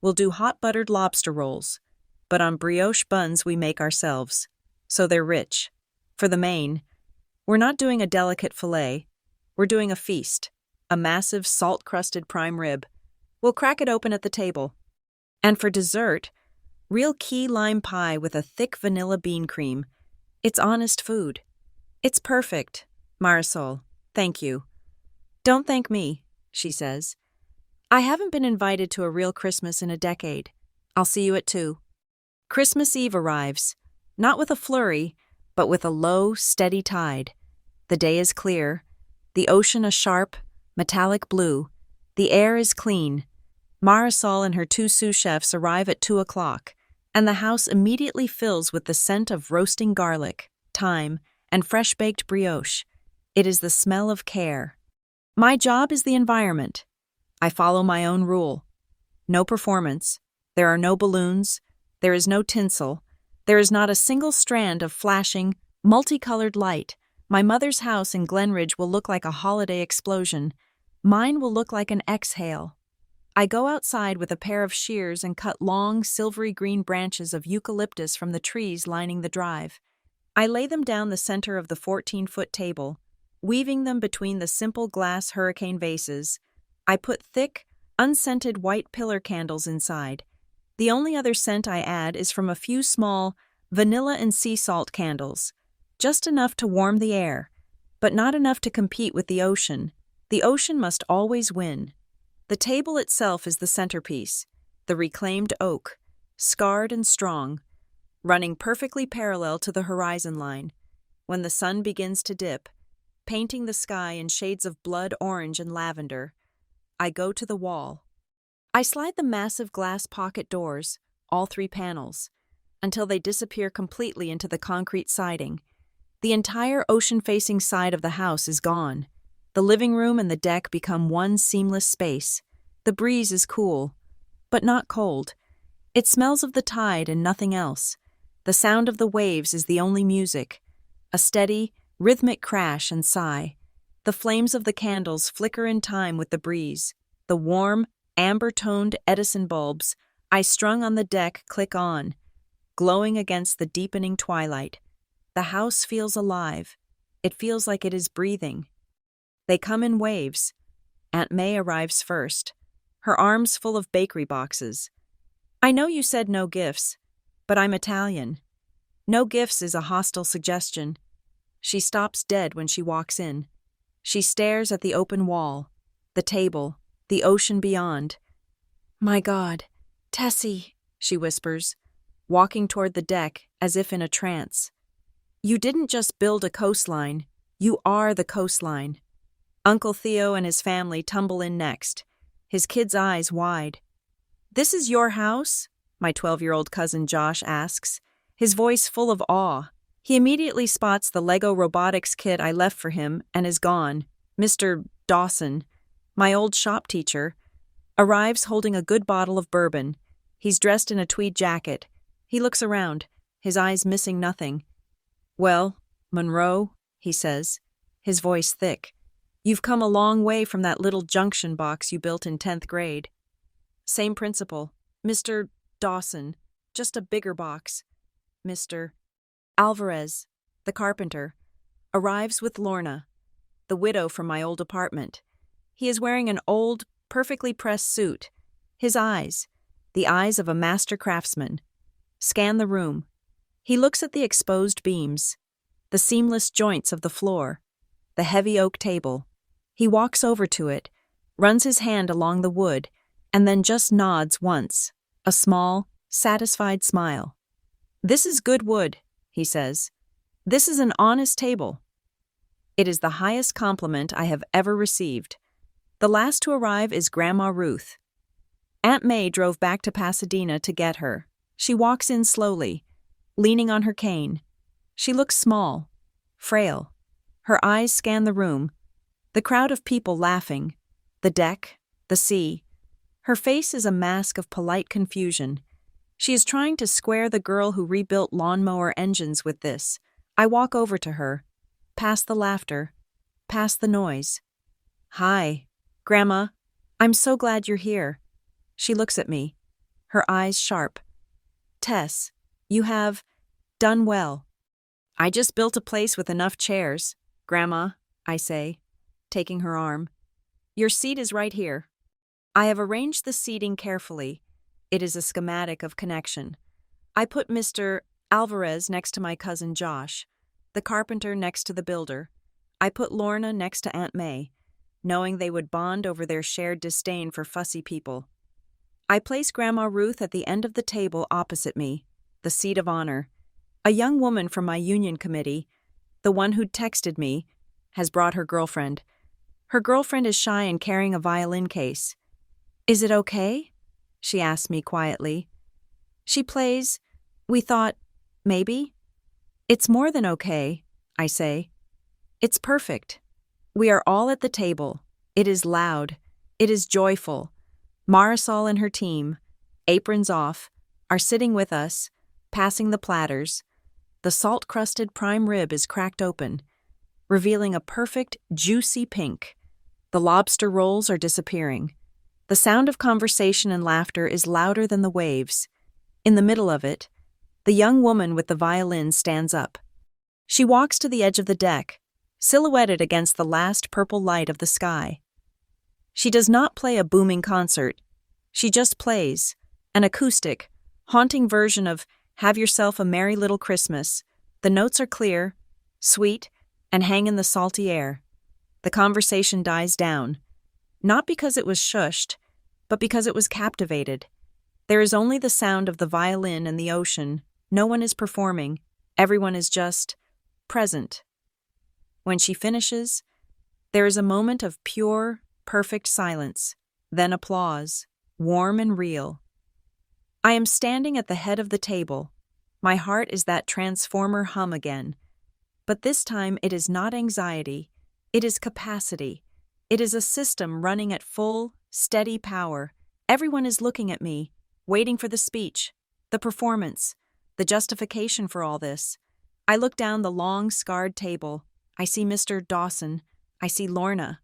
We'll do hot buttered lobster rolls, but on brioche buns we make ourselves, so they're rich. For the main, we're not doing a delicate fillet. We're doing a feast, a massive salt-crusted prime rib. We'll crack it open at the table. And for dessert, real key lime pie with a thick vanilla bean cream. It's honest food. It's perfect, Marisol. Thank you. Don't thank me, she says. I haven't been invited to a real Christmas in a decade. I'll see you at 2. Christmas Eve arrives, not with a flurry, but with a low, steady tide. The day is clear, the ocean a sharp, metallic blue, the air is clean. Marisol and her 2 sous chefs arrive at 2 o'clock, and the house immediately fills with the scent of roasting garlic, thyme, and fresh-baked brioche. It is the smell of care. My job is the environment. I follow my own rule. No performance. There are no balloons. There is no tinsel. There is not a single strand of flashing, multicolored light. My mother's house in Glenridge will look like a holiday explosion. Mine will look like an exhale. I go outside with a pair of shears and cut long, silvery green branches of eucalyptus from the trees lining the drive. I lay them down the center of the 14-foot table, weaving them between the simple glass hurricane vases. I put thick, unscented white pillar candles inside. The only other scent I add is from a few small vanilla and sea salt candles, just enough to warm the air, but not enough to compete with the ocean. The ocean must always win. The table itself is the centerpiece, the reclaimed oak, scarred and strong, running perfectly parallel to the horizon line. When the sun begins to dip, painting the sky in shades of blood orange and lavender, I go to the wall. I slide the massive glass pocket doors, all 3 panels, until they disappear completely into the concrete siding. The entire ocean-facing side of the house is gone. The living room and the deck become one seamless space. The breeze is cool, but not cold. It smells of the tide and nothing else. The sound of the waves is the only music, a steady, rhythmic crash and sigh. The flames of the candles flicker in time with the breeze. The warm, amber-toned Edison bulbs I strung on the deck click on, glowing against the deepening twilight. The house feels alive. It feels like it is breathing. They come in waves. Aunt May arrives first, her arms full of bakery boxes. I know you said no gifts, but I'm Italian. No gifts is a hostile suggestion. She stops dead when she walks in. She stares at the open wall, the table, the ocean beyond. My God, Tessie, she whispers, walking toward the deck as if in a trance. You didn't just build a coastline, you are the coastline. Uncle Theo and his family tumble in next, his kids' eyes wide. This is your house? My 12-year-old cousin Josh asks, his voice full of awe. He immediately spots the Lego robotics kit I left for him and is gone. Mr. Dawson, my old shop teacher, arrives holding a good bottle of bourbon. He's dressed in a tweed jacket. He looks around, his eyes missing nothing. Well, Monroe, he says, his voice thick. You've come a long way from that little junction box you built in 10th grade. Same principle. Mr. Dawson, just a bigger box. Mr. Alvarez, the carpenter, arrives with Lorna, the widow from my old apartment. He is wearing an old, perfectly pressed suit. His eyes, the eyes of a master craftsman, scan the room. He looks at the exposed beams, the seamless joints of the floor, the heavy oak table. He walks over to it, runs his hand along the wood, and then just nods once, a small, satisfied smile. "This is good wood," he says. "This is an honest table." It is the highest compliment I have ever received. The last to arrive is Grandma Ruth. Aunt May drove back to Pasadena to get her. She walks in slowly, leaning on her cane. She looks small, frail. Her eyes scan the room, the crowd of people laughing, the deck, the sea. Her face is a mask of polite confusion. She is trying to square the girl who rebuilt lawnmower engines with this. I walk over to her, past the laughter, past the noise. "Hi, Grandma. I'm so glad you're here." She looks at me, her eyes sharp. "Tess, you have done well." "I just built a place with enough chairs, Grandma," I say, taking her arm. "Your seat is right here." I have arranged the seating carefully. It is a schematic of connection. I put Mr. Alvarez next to my cousin Josh, the carpenter next to the builder. I put Lorna next to Aunt May, knowing they would bond over their shared disdain for fussy people. I place Grandma Ruth at the end of the table opposite me, the seat of honor. A young woman from my union committee, the one who'd texted me, has brought her girlfriend. Her girlfriend is shy and carrying a violin case. "Is it okay?" she asks me quietly. She plays, "We thought, maybe." "It's more than okay," I say. "It's perfect. We are all at the table. It is loud. It is joyful. Marisol and her team, aprons off, are sitting with us, passing the platters. The salt-crusted prime rib is cracked open, revealing a perfect, juicy pink. The lobster rolls are disappearing. The sound of conversation and laughter is louder than the waves. In the middle of it, the young woman with the violin stands up. She walks to the edge of the deck, silhouetted against the last purple light of the sky. She does not play a booming concert. She just plays, an acoustic, haunting version of "Have Yourself a Merry Little Christmas." The notes are clear, sweet, and hang in the salty air. The conversation dies down, not because it was shushed, but because it was captivated. There is only the sound of the violin and the ocean. No one is performing. Everyone is just present. When she finishes, there is a moment of pure, perfect silence, then applause, warm and real. I am standing at the head of the table. My heart is that transformer hum again. But this time it is not anxiety, it is capacity. It is a system running at full, steady power. Everyone is looking at me, waiting for the speech, the performance, the justification for all this. I look down the long, scarred table. I see Mr. Dawson. I see Lorna,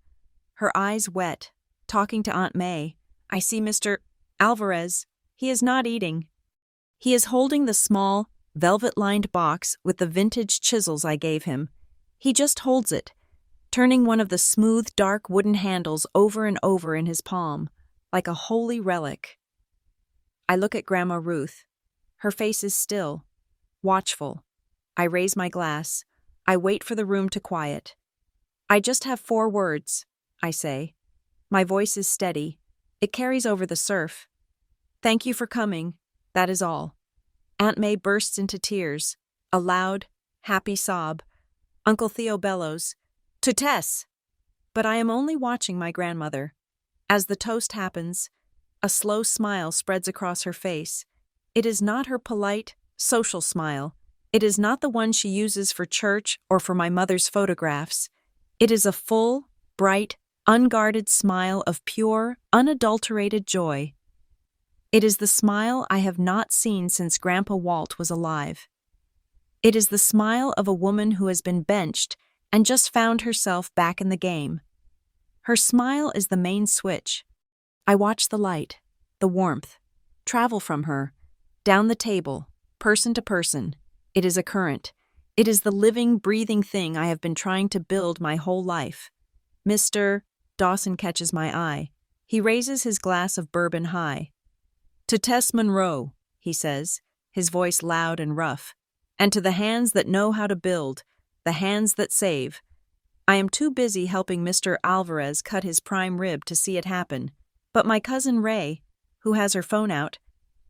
her eyes wet, talking to Aunt May. I see Mr. Alvarez. He is not eating. He is holding the small, velvet-lined box with the vintage chisels I gave him. He just holds it, turning one of the smooth, dark wooden handles over and over in his palm, like a holy relic. I look at Grandma Ruth. Her face is still, watchful. I raise my glass. I wait for the room to quiet. "I just have 4 words," I say. My voice is steady. It carries over the surf. "Thank you for coming. That is all." Aunt May bursts into tears, a loud, happy sob. Uncle Theo bellows, "To Tess!" But I am only watching my grandmother. As the toast happens, a slow smile spreads across her face. It is not her polite, social smile. It is not the one she uses for church or for my mother's photographs. It is a full, bright, unguarded smile of pure, unadulterated joy. It is the smile I have not seen since Grandpa Walt was alive. It is the smile of a woman who has been benched and just found herself back in the game. Her smile is the main switch. I watch the light, the warmth, travel from her, down the table, person to person. It is a current. It is the living, breathing thing I have been trying to build my whole life. Mr. Dawson catches my eye. He raises his glass of bourbon high. "To Tess Monroe," he says, his voice loud and rough, "and to the hands that know how to build, the hands that save." I am too busy helping Mr. Alvarez cut his prime rib to see it happen. But my cousin Ray, who has her phone out,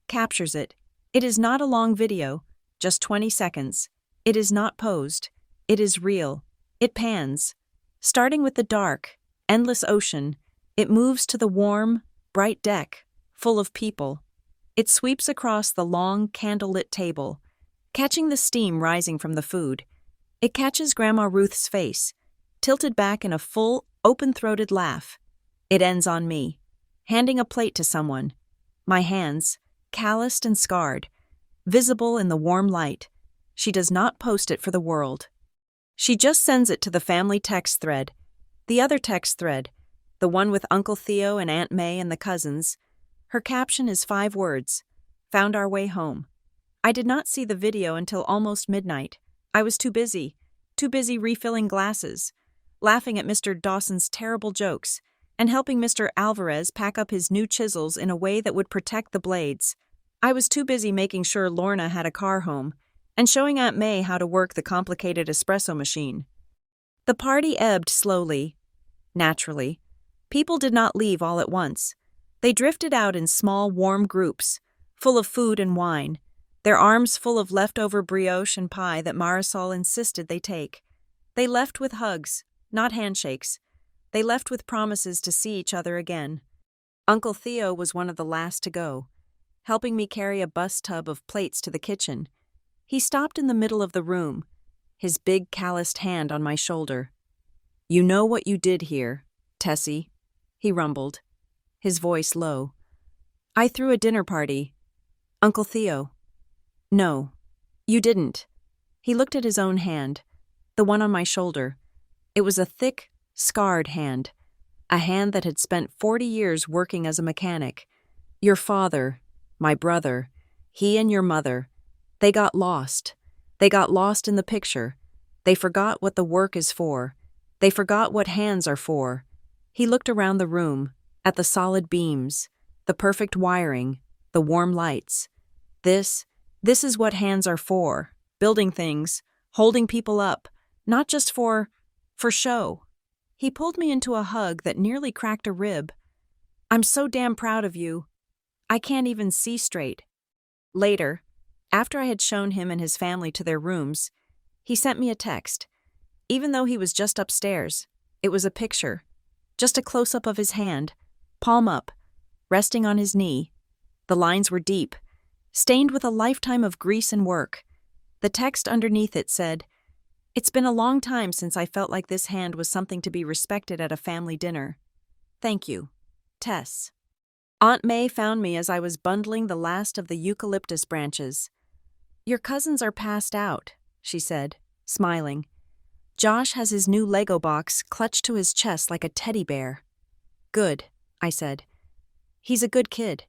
captures it. It is not a long video, just 20 seconds. It is not posed. It is real. It pans. Starting with the dark, endless ocean, it moves to the warm, bright deck, full of people. It sweeps across the long, candlelit table, catching the steam rising from the food. It catches Grandma Ruth's face, tilted back in a full, open-throated laugh. It ends on me, handing a plate to someone. My hands, calloused and scarred, visible in the warm light. She does not post it for the world. She just sends it to the family text thread. The other text thread, the one with Uncle Theo and Aunt May and the cousins. Her caption is 5 words, "Found our way home." I did not see the video until almost midnight. I was too busy refilling glasses, laughing at Mr. Dawson's terrible jokes, and helping Mr. Alvarez pack up his new chisels in a way that would protect the blades. I was too busy making sure Lorna had a car home, and showing Aunt May how to work the complicated espresso machine. The party ebbed slowly. Naturally, people did not leave all at once. They drifted out in small, warm groups, full of food and wine, their arms full of leftover brioche and pie that Marisol insisted they take. They left with hugs, not handshakes. They left with promises to see each other again. Uncle Theo was one of the last to go, helping me carry a bus tub of plates to the kitchen. He stopped in the middle of the room, his big calloused hand on my shoulder. "You know what you did here, Tessie," he rumbled, his voice low. "I threw a dinner party. Uncle Theo." "No, you didn't." He looked at his own hand, the one on my shoulder. It was a thick, scarred hand, a hand that had spent 40 years working as a mechanic. "Your father, my brother, he and your mother, they got lost. They got lost in the picture. They forgot what the work is for. They forgot what hands are for." He looked around the room, at the solid beams, the perfect wiring, the warm lights. This is what hands are for, building things, holding people up, not just for show. He pulled me into a hug that nearly cracked a rib. "I'm so damn proud of you. I can't even see straight." Later, after I had shown him and his family to their rooms, he sent me a text. Even though he was just upstairs, it was a picture, just a close-up of his hand, palm up, resting on his knee. The lines were deep, stained with a lifetime of grease and work. The text underneath it said, "It's been a long time since I felt like this hand was something to be respected at a family dinner. Thank you, Tess." Aunt May found me as I was bundling the last of the eucalyptus branches. "Your cousins are passed out," she said, smiling. "Josh has his new Lego box clutched to his chest like a teddy bear." "Good," I said. "He's a good kid."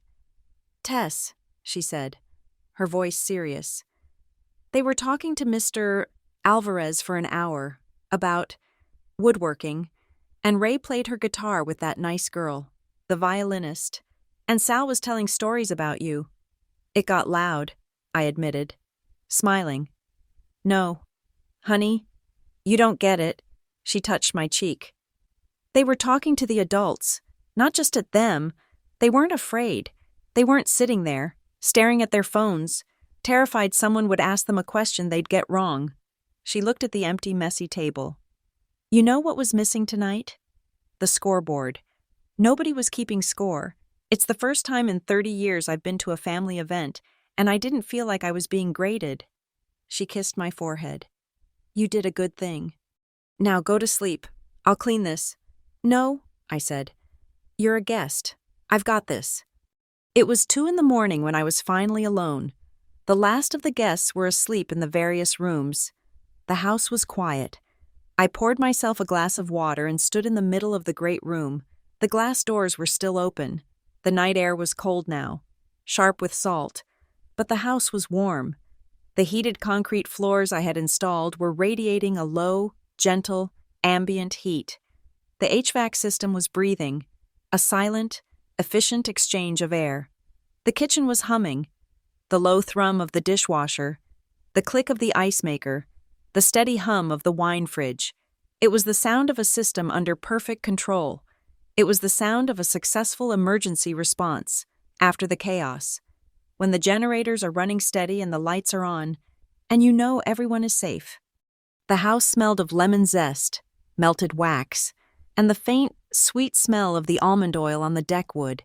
"Tess," she said, her voice serious. They were talking to Mr. Alvarez for an hour, about woodworking, and Ray played her guitar with that nice girl, the violinist, and Sal was telling stories about you. It got loud, I admitted, smiling. "No, honey, you don't get it," she touched my cheek. They were talking to the adults, not just at them. They weren't afraid. They weren't sitting there, staring at their phones, terrified someone would ask them a question they'd get wrong. She looked at the empty, messy table. "You know what was missing tonight? The scoreboard. Nobody was keeping score. It's the first time in 30 years I've been to a family event, and I didn't feel like I was being graded." She kissed my forehead. "You did a good thing. Now go to sleep. I'll clean this." "No," I said. "You're a guest. I've got this." It was 2 a.m. when I was finally alone. The last of the guests were asleep in the various rooms. The house was quiet. I poured myself a glass of water and stood in the middle of the great room. The glass doors were still open. The night air was cold now, sharp with salt, but the house was warm. The heated concrete floors I had installed were radiating a low, gentle, ambient heat. The HVAC system was breathing, a silent, efficient exchange of air. The kitchen was humming, the low thrum of the dishwasher, the click of the ice maker, the steady hum of the wine fridge. It was the sound of a system under perfect control. It was the sound of a successful emergency response after the chaos, when the generators are running steady and the lights are on, and you know everyone is safe. The house smelled of lemon zest, melted wax, and the faint, sweet smell of the almond oil on the deck wood.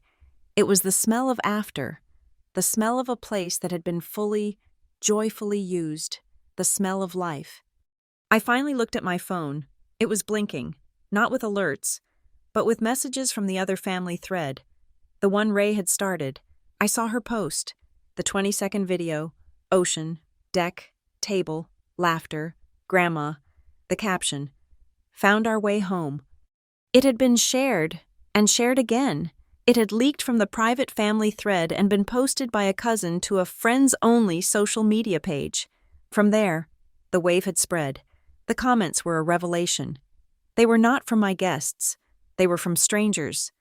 It was the smell of after, the smell of a place that had been fully, joyfully used, the smell of life. I finally looked at my phone. It was blinking, not with alerts, but with messages from the other family thread. The one Ray had started. I saw her post. The 20-second video, ocean, deck, table, laughter, grandma. The caption, "Found our way home." It had been shared, and shared again. It had leaked from the private family thread and been posted by a cousin to a friends-only social media page. From there, the wave had spread. The comments were a revelation. They were not from my guests. They were from strangers.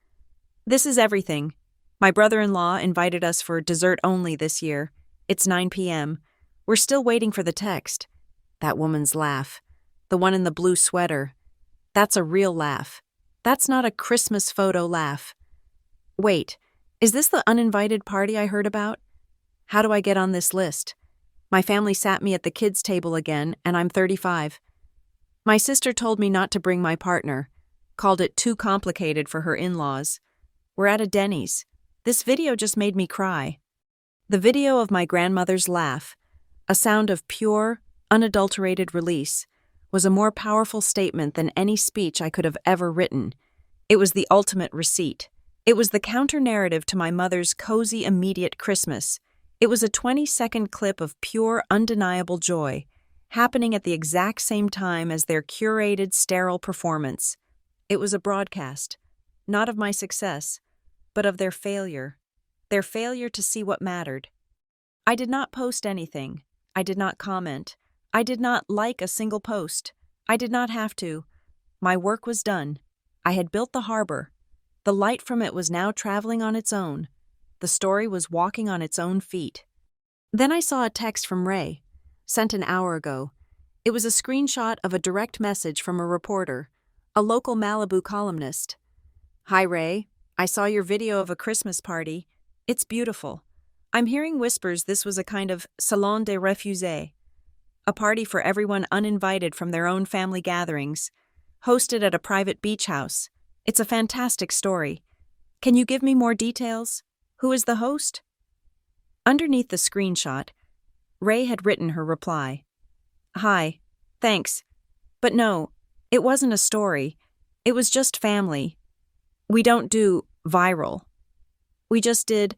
"This is everything. My brother-in-law invited us for dessert only this year. It's 9 p.m. We're still waiting for the text." That woman's laugh. The one in the blue sweater. That's a real laugh. That's not a Christmas photo laugh. Wait, is this the uninvited party I heard about? How do I get on this list? My family sat me at the kids' table again, and I'm 35. My sister told me not to bring my partner, called it too complicated for her in-laws. We're at a Denny's. This video just made me cry. The video of my grandmother's laugh, a sound of pure, unadulterated release, was a more powerful statement than any speech I could have ever written. It was the ultimate receipt. It was the counter-narrative to my mother's cozy, immediate Christmas. It was a 20-second clip of pure, undeniable joy, happening at the exact same time as their curated, sterile performance. It was a broadcast, not of my success, but of their failure to see what mattered. I did not post anything. I did not comment. I did not like a single post. I did not have to. My work was done. I had built the harbor. The light from it was now traveling on its own. The story was walking on its own feet. Then I saw a text from Ray, sent an hour ago. It was a screenshot of a direct message from a reporter, a local Malibu columnist. "Hi, Ray. I saw your video of a Christmas party. It's beautiful. I'm hearing whispers this was a kind of salon des refugiés, a party for everyone uninvited from their own family gatherings, hosted at a private beach house. It's a fantastic story. Can you give me more details? Who is the host?" Underneath the screenshot, Ray had written her reply. "Hi, thanks. But no, it wasn't a story. It was just family. We don't do viral. We just did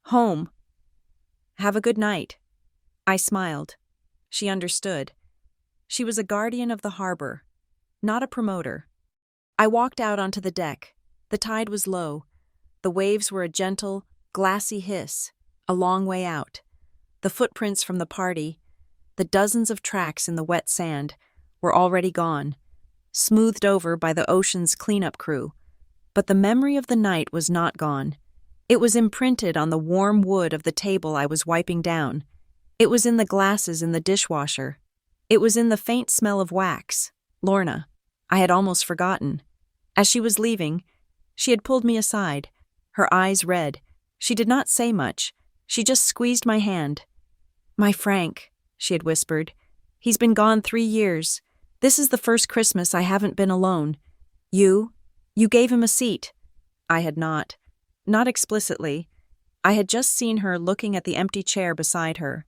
home. Have a good night." I smiled. She understood. She was a guardian of the harbor, not a promoter. I walked out onto the deck. The tide was low. The waves were a gentle, glassy hiss, a long way out. The footprints from the party, the dozens of tracks in the wet sand, were already gone, smoothed over by the ocean's cleanup crew. But the memory of the night was not gone. It was imprinted on the warm wood of the table I was wiping down. It was in the glasses in the dishwasher. It was in the faint smell of wax. Lorna. I had almost forgotten. As she was leaving, she had pulled me aside, her eyes red. She did not say much. She just squeezed my hand. "My Frank," she had whispered. "He's been gone 3 years. This is the first Christmas I haven't been alone. You gave him a seat." I had not. Not explicitly. I had just seen her looking at the empty chair beside her,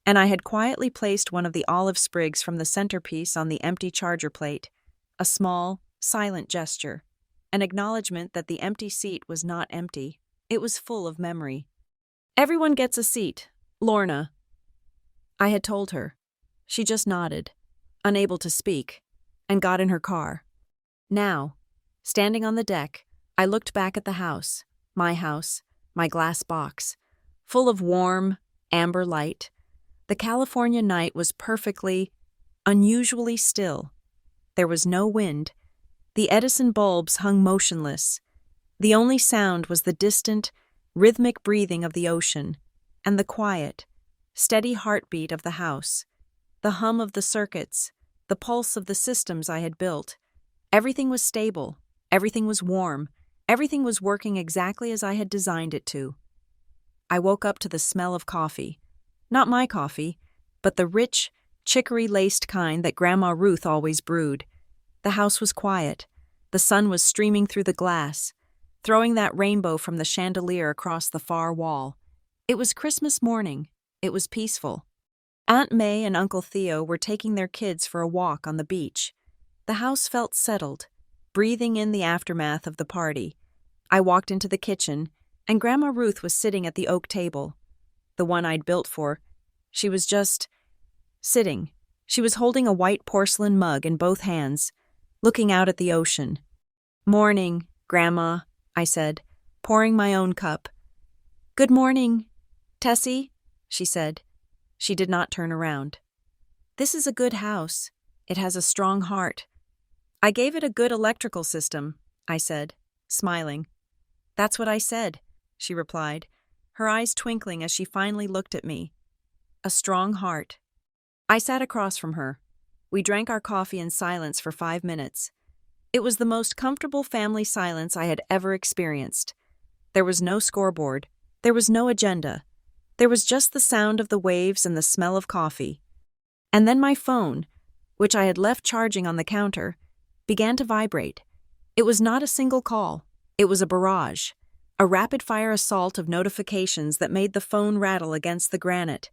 and I had quietly placed one of the olive sprigs from the centerpiece on the empty charger plate, a small, silent gesture, an acknowledgement that the empty seat was not empty. It was full of memory. "Everyone gets a seat, Lorna," I had told her. She just nodded, unable to speak, and got in her car. Now, standing on the deck, I looked back at the house, my glass box, full of warm, amber light. The California night was perfectly, unusually still. There was no wind. The Edison bulbs hung motionless. The only sound was the distant, rhythmic breathing of the ocean, and the quiet, steady heartbeat of the house, the hum of the circuits, the pulse of the systems I had built. Everything was stable. Everything was warm. Everything was working exactly as I had designed it to. I woke up to the smell of coffee. Not my coffee, but the rich, chicory-laced kind that Grandma Ruth always brewed. The house was quiet. The sun was streaming through the glass, throwing that rainbow from the chandelier across the far wall. It was Christmas morning. It was peaceful. Aunt May and Uncle Theo were taking their kids for a walk on the beach. The house felt settled, breathing in the aftermath of the party. I walked into the kitchen, and Grandma Ruth was sitting at the oak table. The one I'd built for. She was just sitting. She was holding a white porcelain mug in both hands, looking out at the ocean. "Morning, Grandma," I said, pouring my own cup. "Good morning, Tessie," she said. She did not turn around. "This is a good house. It has a strong heart." "I gave it a good electrical system," I said, smiling. "That's what I said," she replied, her eyes twinkling as she finally looked at me. "A strong heart." I sat across from her. We drank our coffee in silence for 5 minutes. It was the most comfortable family silence I had ever experienced. There was no scoreboard. There was no agenda. There was just the sound of the waves and the smell of coffee. And then my phone, which I had left charging on the counter, began to vibrate. It was not a single call. It was a barrage, a rapid-fire assault of notifications that made the phone rattle against the granite.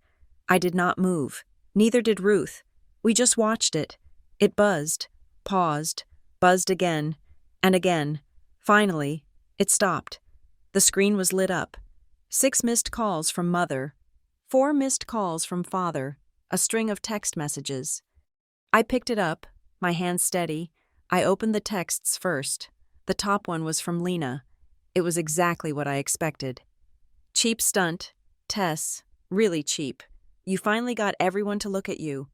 I did not move. Neither did Ruth. We just watched it. It buzzed, paused, buzzed again, and again. Finally, it stopped. The screen was lit up. 6 missed calls from Mother, 4 missed calls from Father, a string of text messages. I picked it up, my hand steady. I opened the texts first. The top one was from Lena. It was exactly what I expected. "Cheap stunt. Tess. Really cheap. You finally got everyone to look at you.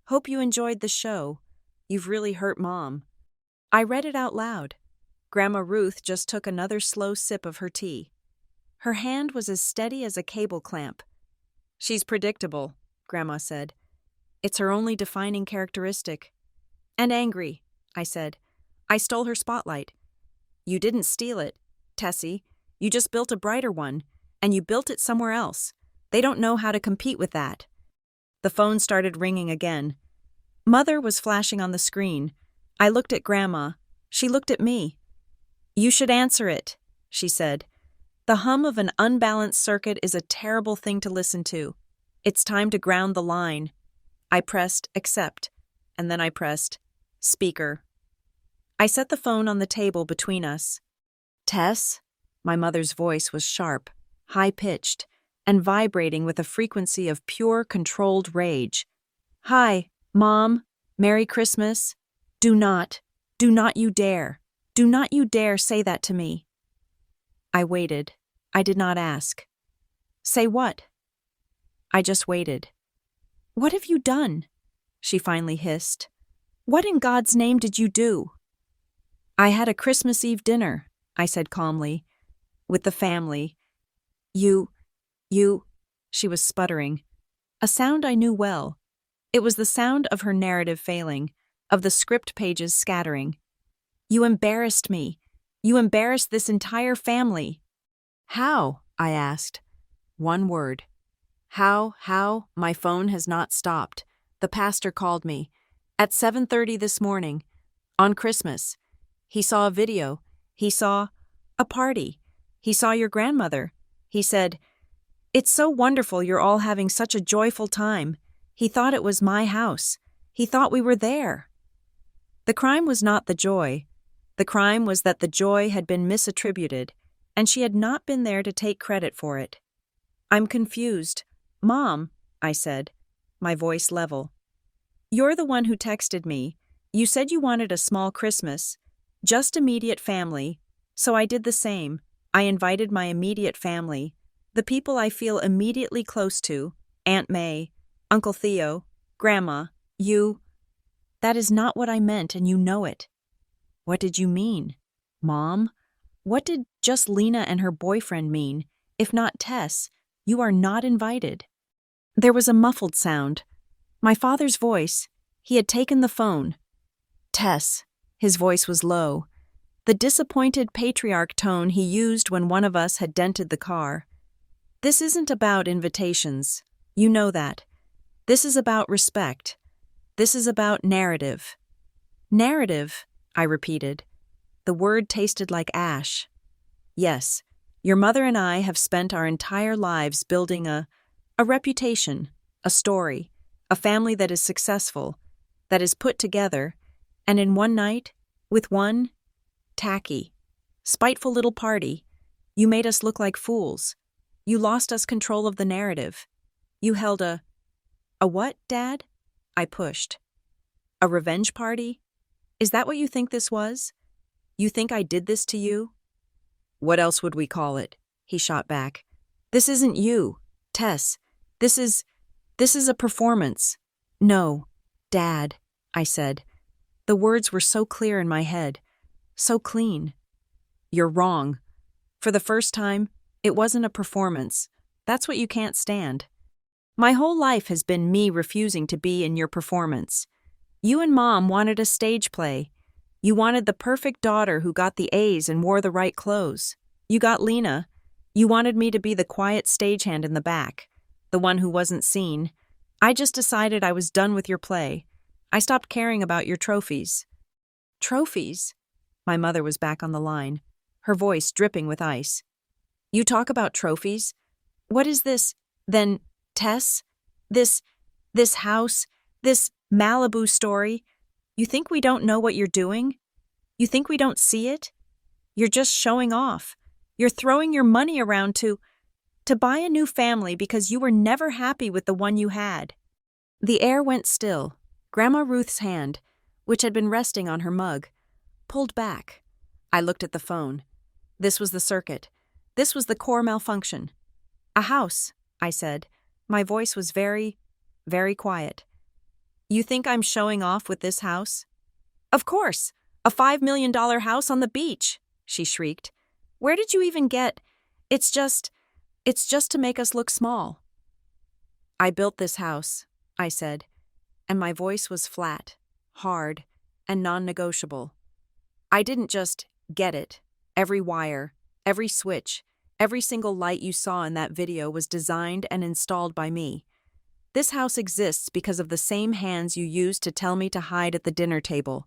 Hope you enjoyed the show. You've really hurt Mom." I read it out loud. Grandma Ruth just took another slow sip of her tea. Her hand was as steady as a cable clamp. "She's predictable," Grandma said. "It's her only defining characteristic." "And angry," I said. "I stole her spotlight." "You didn't steal it, Tessie. You just built a brighter one, and you built it somewhere else. They don't know how to compete with that." The phone started ringing again. Mother was flashing on the screen. I looked at Grandma. She looked at me. "You should answer it," she said. "The hum of an unbalanced circuit is a terrible thing to listen to. It's time to ground the line." I pressed accept, and then I pressed speaker. I set the phone on the table between us. "Tess?" My mother's voice was sharp, high-pitched, and vibrating with a frequency of pure, controlled rage. "Hi, Mom. Merry Christmas. Do not you dare say that to me." I waited. I did not ask. "Say what?" I just waited. "What have you done?" she finally hissed. "What in God's name did you do?" "I had a Christmas Eve dinner," I said calmly, "with the family. You, she was sputtering. A sound I knew well. It was the sound of her narrative failing, of the script pages scattering. "You embarrassed me. You embarrassed this entire family." "How?" I asked. One word. How? My phone has not stopped. The pastor called me. At 7:30 this morning. On Christmas. He saw a video. He saw a party. He saw your grandmother. He said, 'It's so wonderful you're all having such a joyful time.' He thought it was my house. He thought we were there." The crime was not the joy. The crime was that the joy had been misattributed, and she had not been there to take credit for it. "I'm confused. Mom," I said, my voice level. "You're the one who texted me. You said you wanted a small Christmas, just immediate family, so I did the same. I invited my immediate family, the people I feel immediately close to, Aunt May, Uncle Theo, Grandma, you." "That is not what I meant, and you know it." "What did you mean? Mom? What did just Lena and her boyfriend mean? If not Tess, you are not invited." There was a muffled sound. My father's voice. He had taken the phone. "Tess, His voice was low, the disappointed patriarch tone he used when one of us had dented the car. This isn't about invitations. You know that. This is about respect. This is about narrative. Narrative, I repeated. The word tasted like ash. Yes, your mother and I have spent our entire lives building a reputation, a story, a family that is successful, that is put together, and in one night, with one tacky, spiteful little party, you made us look like fools. You lost us control of the narrative. You held a what, Dad? I pushed. A revenge party? Is that what you think this was? You think I did this to you? What else would we call it? He shot back. This isn't you, Tess. This is a performance. No, Dad, I said. The words were so clear in my head, so clean. You're wrong. For the first time, it wasn't a performance. That's what you can't stand. My whole life has been me refusing to be in your performance. You and Mom wanted a stage play. You wanted the perfect daughter who got the A's and wore the right clothes. You got Lena. You wanted me to be the quiet stagehand in the back, the one who wasn't seen. I just decided I was done with your play. I stopped caring about your trophies. Trophies? My mother was back on the line, her voice dripping with ice. You talk about trophies? What is this, then, Tess? This house? This Malibu story? You think we don't know what you're doing? You think we don't see it? You're just showing off. You're throwing your money around to buy a new family because you were never happy with the one you had. The air went still. Grandma Ruth's hand, which had been resting on her mug, pulled back. I looked at the phone. This was the circuit. This was the core malfunction. A house, I said. My voice was very, very quiet. You think I'm showing off with this house? Of course! A $5 million house on the beach, she shrieked. Where did you even get? It's just to make us look small. I built this house, I said, and my voice was flat, hard, and non-negotiable. I didn't just get it. Every wire, every switch, every single light you saw in that video was designed and installed by me. This house exists because of the same hands you used to tell me to hide at the dinner table.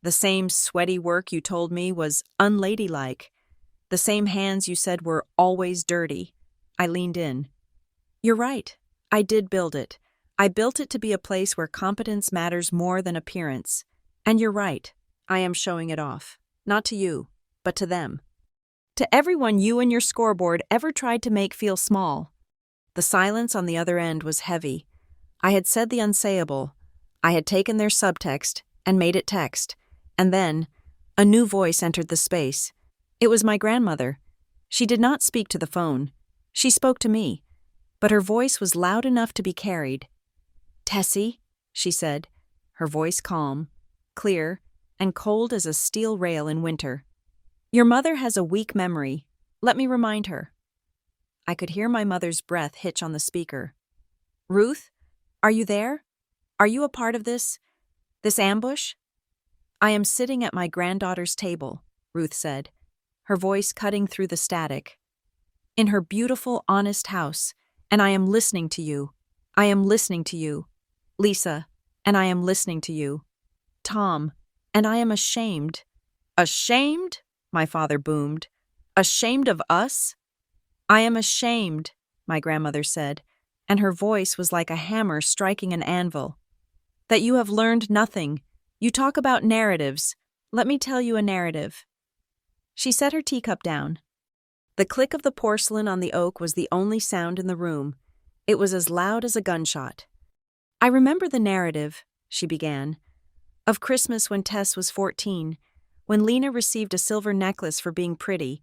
The same sweaty work you told me was unladylike. The same hands you said were always dirty. I leaned in. You're right. I did build it. I built it to be a place where competence matters more than appearance. And you're right. I am showing it off. Not to you, but to them. To everyone you and your scoreboard ever tried to make feel small. The silence on the other end was heavy. I had said the unsayable. I had taken their subtext and made it text. And then, a new voice entered the space. It was my grandmother. She did not speak to the phone. She spoke to me, but her voice was loud enough to be carried. Tessie, she said, her voice calm, clear, and cold as a steel rail in winter. Your mother has a weak memory. Let me remind her. I could hear my mother's breath hitch on the speaker. Ruth, are you there? Are you a part of this ambush? I am sitting at my granddaughter's table, Ruth said, her voice cutting through the static. In her beautiful, honest house, and I am listening to you. I am listening to you. Lisa, and I am listening to you. Tom, and I am ashamed. Ashamed? My father boomed. Ashamed of us? I am ashamed, my grandmother said, and her voice was like a hammer striking an anvil. That you have learned nothing. You talk about narratives. Let me tell you a narrative. She set her teacup down. The click of the porcelain on the oak was the only sound in the room. It was as loud as a gunshot. I remember the narrative, she began, of Christmas when Tess was 14, when Lena received a silver necklace for being pretty,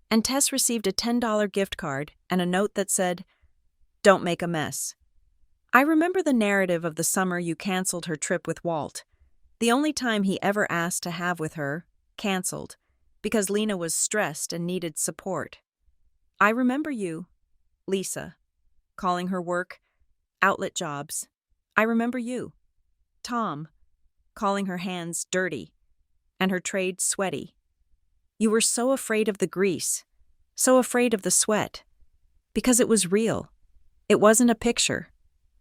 and Tess received a $10 gift card and a note that said, "Don't make a mess." I remember the narrative of the summer you canceled her trip with Walt, the only time he ever asked to have with her, canceled, because Lena was stressed and needed support. I remember you, Lisa, calling her work outlet jobs. I remember you, Tom, calling her hands dirty. and her trade sweaty. You were so afraid of the grease, so afraid of the sweat, because it was real. It wasn't a picture.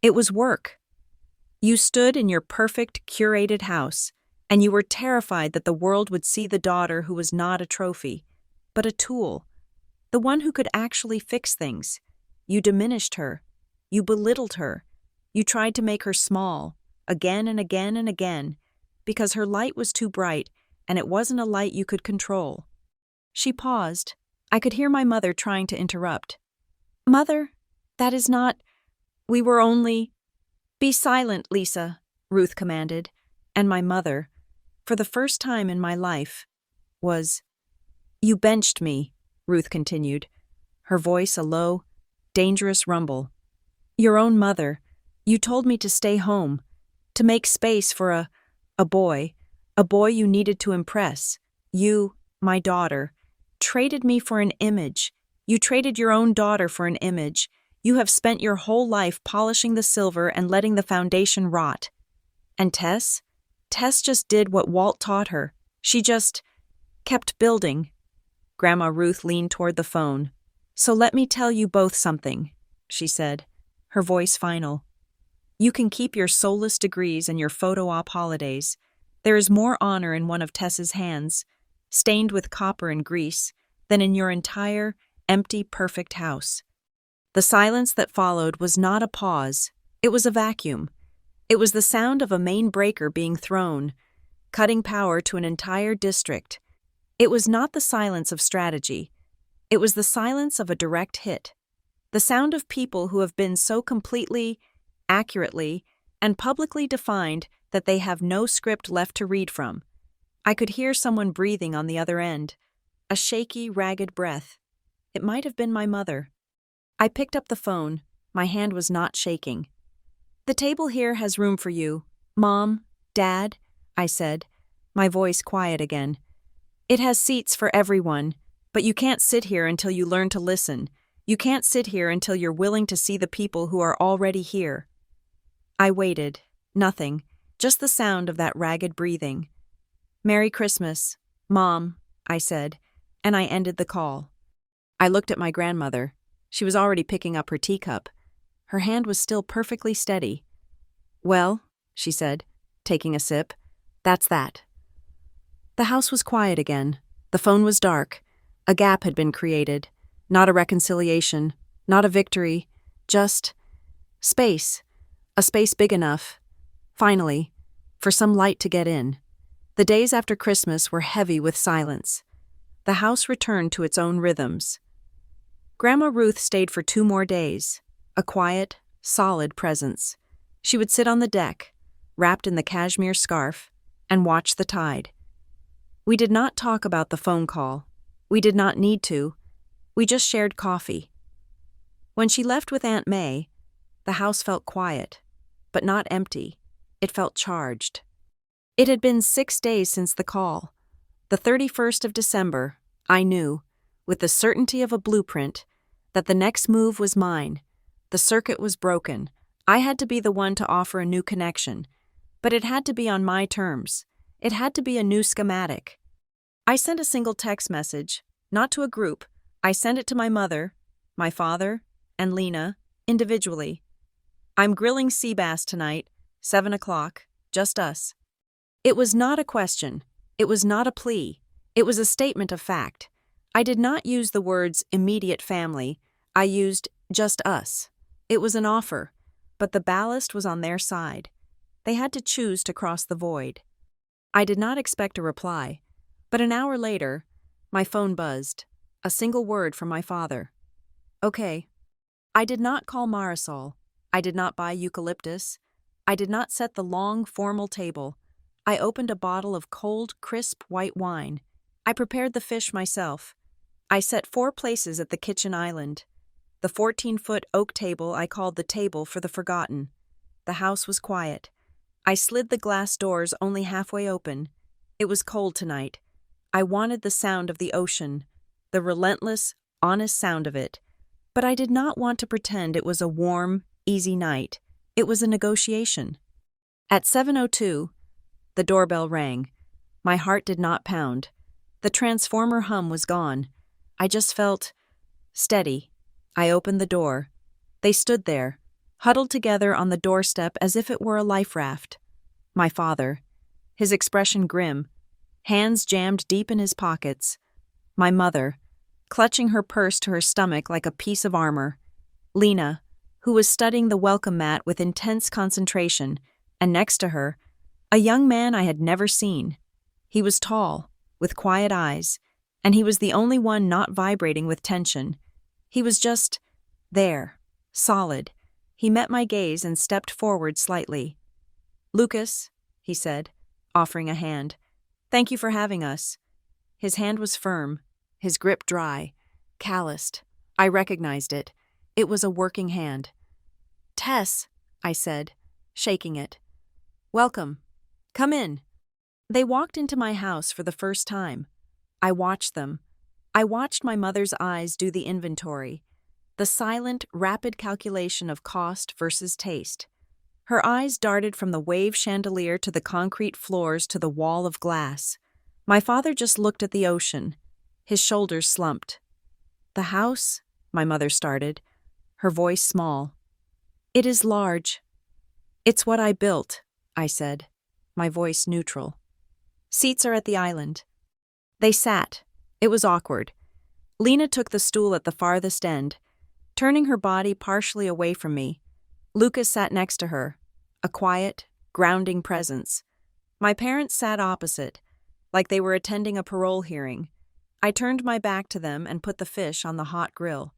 It was work. You stood in your perfect, curated house, and you were terrified that the world would see the daughter who was not a trophy, but a tool, the one who could actually fix things. You diminished her. You belittled her. You tried to make her small, again and again and again, because her light was too bright, and it wasn't a light you could control. She paused. I could hear my mother trying to interrupt. "Mother, that is not... We were only..." "Be silent, Lisa," Ruth commanded, and my mother, for the first time in my life, was... "You benched me," Ruth continued, her voice a low, dangerous rumble. "Your own mother. You told me to stay home, to make space for a boy you needed to impress. You, my daughter, traded me for an image. You traded your own daughter for an image. You have spent your whole life polishing the silver and letting the foundation rot. And Tess? Tess just did what Walt taught her. She just kept building." Grandma Ruth leaned toward the phone. "So let me tell you both something," she said, her voice final. "You can keep your soulless degrees and your photo op holidays. There is more honor in one of Tess's hands, stained with copper and grease, than in your entire, empty, perfect house." The silence that followed was not a pause. It was a vacuum. It was the sound of a main breaker being thrown, cutting power to an entire district. It was not the silence of strategy. It was the silence of a direct hit. The sound of people who have been so completely, accurately, and publicly defined that they have no script left to read from. I could hear someone breathing on the other end, a shaky, ragged breath. It might have been my mother. I picked up the phone. My hand was not shaking. "The table here has room for you, Mom, Dad," I said, my voice quiet again. "It has seats for everyone, but you can't sit here until you learn to listen. You can't sit here until you're willing to see the people who are already here." I waited. Nothing. Just the sound of that ragged breathing. "Merry Christmas, Mom," I said, and I ended the call. I looked at my grandmother. She was already picking up her teacup. Her hand was still perfectly steady. "Well," she said, taking a sip, "that's that." The house was quiet again. The phone was dark. A gap had been created. Not a reconciliation, not a victory, just space. A space big enough, finally, for some light to get in. The days after Christmas were heavy with silence. The house returned to its own rhythms. Grandma Ruth stayed for 2 more days, a quiet, solid presence. She would sit on the deck, wrapped in the cashmere scarf, and watch the tide. We did not talk about the phone call. We did not need to. We just shared coffee. When she left with Aunt May, the house felt quiet, but not empty. It felt charged. It had been 6 days since the call. The 31st of December, I knew, with the certainty of a blueprint, that the next move was mine. The circuit was broken. I had to be the one to offer a new connection, but it had to be on my terms. It had to be a new schematic. I sent a single text message, not to a group. I sent it to my mother, my father, and Lena, individually. "I'm grilling sea bass tonight, 7 o'clock, just us." It was not a question. It was not a plea. It was a statement of fact. I did not use the words immediate family. I used just us. It was an offer, but the ballast was on their side. They had to choose to cross the void. I did not expect a reply, but an hour later, my phone buzzed. A single word from my father. "Okay." I did not call Marisol. I did not buy eucalyptus. I did not set the long, formal table. I opened a bottle of cold, crisp white wine. I prepared the fish myself. I set 4 places at the kitchen island. The 14-foot oak table I called the table for the forgotten. The house was quiet. I slid the glass doors only halfway open. It was cold tonight. I wanted the sound of the ocean, the relentless, honest sound of it. But I did not want to pretend it was a warm, easy night. It was a negotiation. At 7:02, the doorbell rang. My heart did not pound. The transformer hum was gone. I just felt steady. I opened the door. They stood there, huddled together on the doorstep as if it were a life raft. My father, his expression grim, hands jammed deep in his pockets. My mother, clutching her purse to her stomach like a piece of armor. Lena, who was studying the welcome mat with intense concentration, and next to her, a young man I had never seen. He was tall, with quiet eyes, and he was the only one not vibrating with tension. He was just there, solid. He met my gaze and stepped forward slightly. "Lucas," he said, offering a hand. "Thank you for having us." His hand was firm, his grip dry, calloused. I recognized it. It was a working hand. "Tess," I said, shaking it. "Welcome. Come in." They walked into my house for the first time. I watched them. I watched my mother's eyes do the inventory, the silent, rapid calculation of cost versus taste. Her eyes darted from the wave chandelier to the concrete floors to the wall of glass. My father just looked at the ocean. His shoulders slumped. "The house," my mother started, her voice small. "It is large." "It's what I built," I said, my voice neutral. "Seats are at the island." They sat. It was awkward. Lena took the stool at the farthest end, turning her body partially away from me. Lucas sat next to her, a quiet, grounding presence. My parents sat opposite, like they were attending a parole hearing. I turned my back to them and put the fish on the hot grill.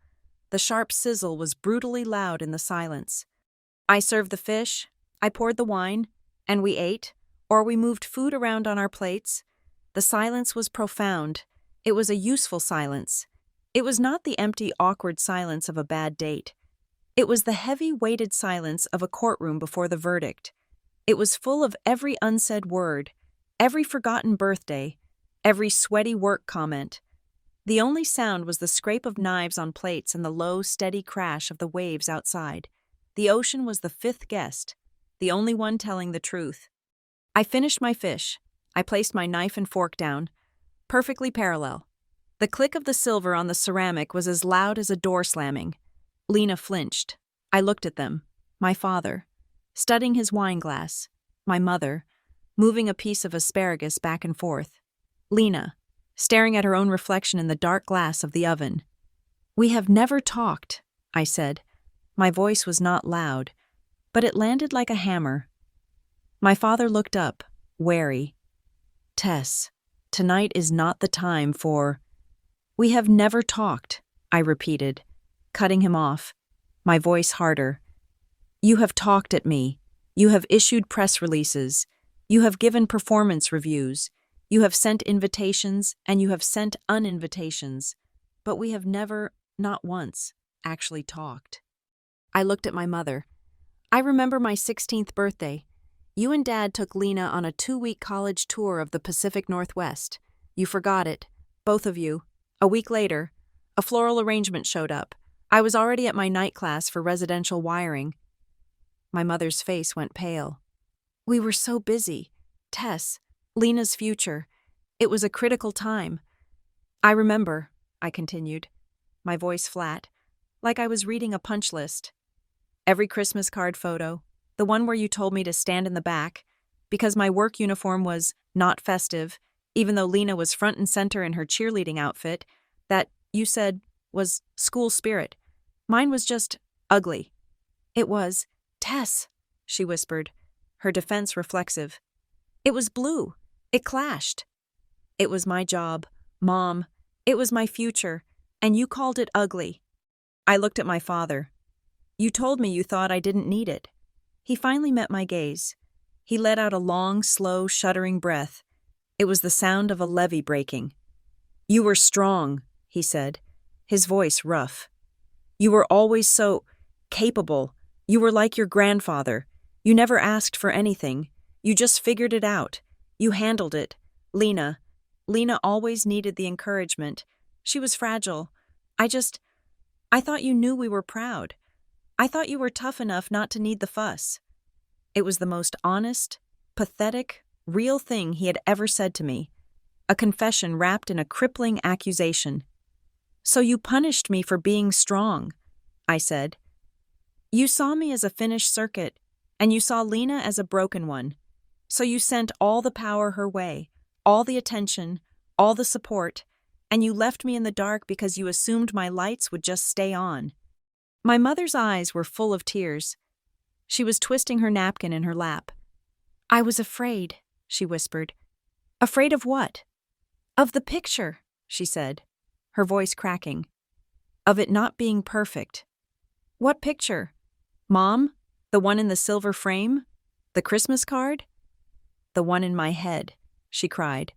The sharp sizzle was brutally loud in the silence. I served the fish, I poured the wine, and we ate, or we moved food around on our plates. The silence was profound. It was a useful silence. It was not the empty, awkward silence of a bad date. It was the heavy, weighted silence of a courtroom before the verdict. It was full of every unsaid word, every forgotten birthday, every sweaty work comment. The only sound was the scrape of knives on plates and the low, steady crash of the waves outside. The ocean was the fifth guest, the only one telling the truth. I finished my fish. I placed my knife and fork down, perfectly parallel. The click of the silver on the ceramic was as loud as a door slamming. Lena flinched. I looked at them. My father, studying his wine glass. My mother, moving a piece of asparagus back and forth. Lena, staring at her own reflection in the dark glass of the oven. "We have never talked," I said. My voice was not loud, but it landed like a hammer. My father looked up, wary. "Tess, tonight is not the time for—" "We have never talked," I repeated, cutting him off, my voice harder. "You have talked at me. You have issued press releases. You have given performance reviews. You have sent invitations, and you have sent uninvitations. But we have never, not once, actually talked." I looked at my mother. "I remember my 16th birthday. You and Dad took Lena on a 2-week college tour of the Pacific Northwest. You forgot it, both of you. A week later, a floral arrangement showed up. I was already at my night class for residential wiring." My mother's face went pale. "We were so busy. Tess, Lena's future. It was a critical time." "I remember," I continued, my voice flat, like I was reading a punch list. "Every Christmas card photo, the one where you told me to stand in the back, because my work uniform was not festive, even though Lena was front and center in her cheerleading outfit, that, you said, was school spirit. Mine was just ugly." "It was, Tess," she whispered, her defense reflexive. "It was blue. It clashed." "It was my job, Mom. It was my future, and you called it ugly." I looked at my father. "You told me you thought I didn't need it." He finally met my gaze. He let out a long, slow, shuddering breath. It was the sound of a levee breaking. "You were strong," he said, his voice rough. "You were always so capable. You were like your grandfather. You never asked for anything. You just figured it out. You handled it. Lena always needed the encouragement. She was fragile. I thought you knew we were proud. I thought you were tough enough not to need the fuss." It was the most honest, pathetic, real thing he had ever said to me, a confession wrapped in a crippling accusation. "So you punished me for being strong," I said. "You saw me as a finished circuit, and you saw Lena as a broken one. So you sent all the power her way, all the attention, all the support, and you left me in the dark because you assumed my lights would just stay on." My mother's eyes were full of tears. She was twisting her napkin in her lap. "I was afraid," she whispered. "Afraid of what?" "Of the picture," she said, her voice cracking. "Of it not being perfect." "What picture? Mom? The one in the silver frame? The Christmas card?" "The one in my head," she cried,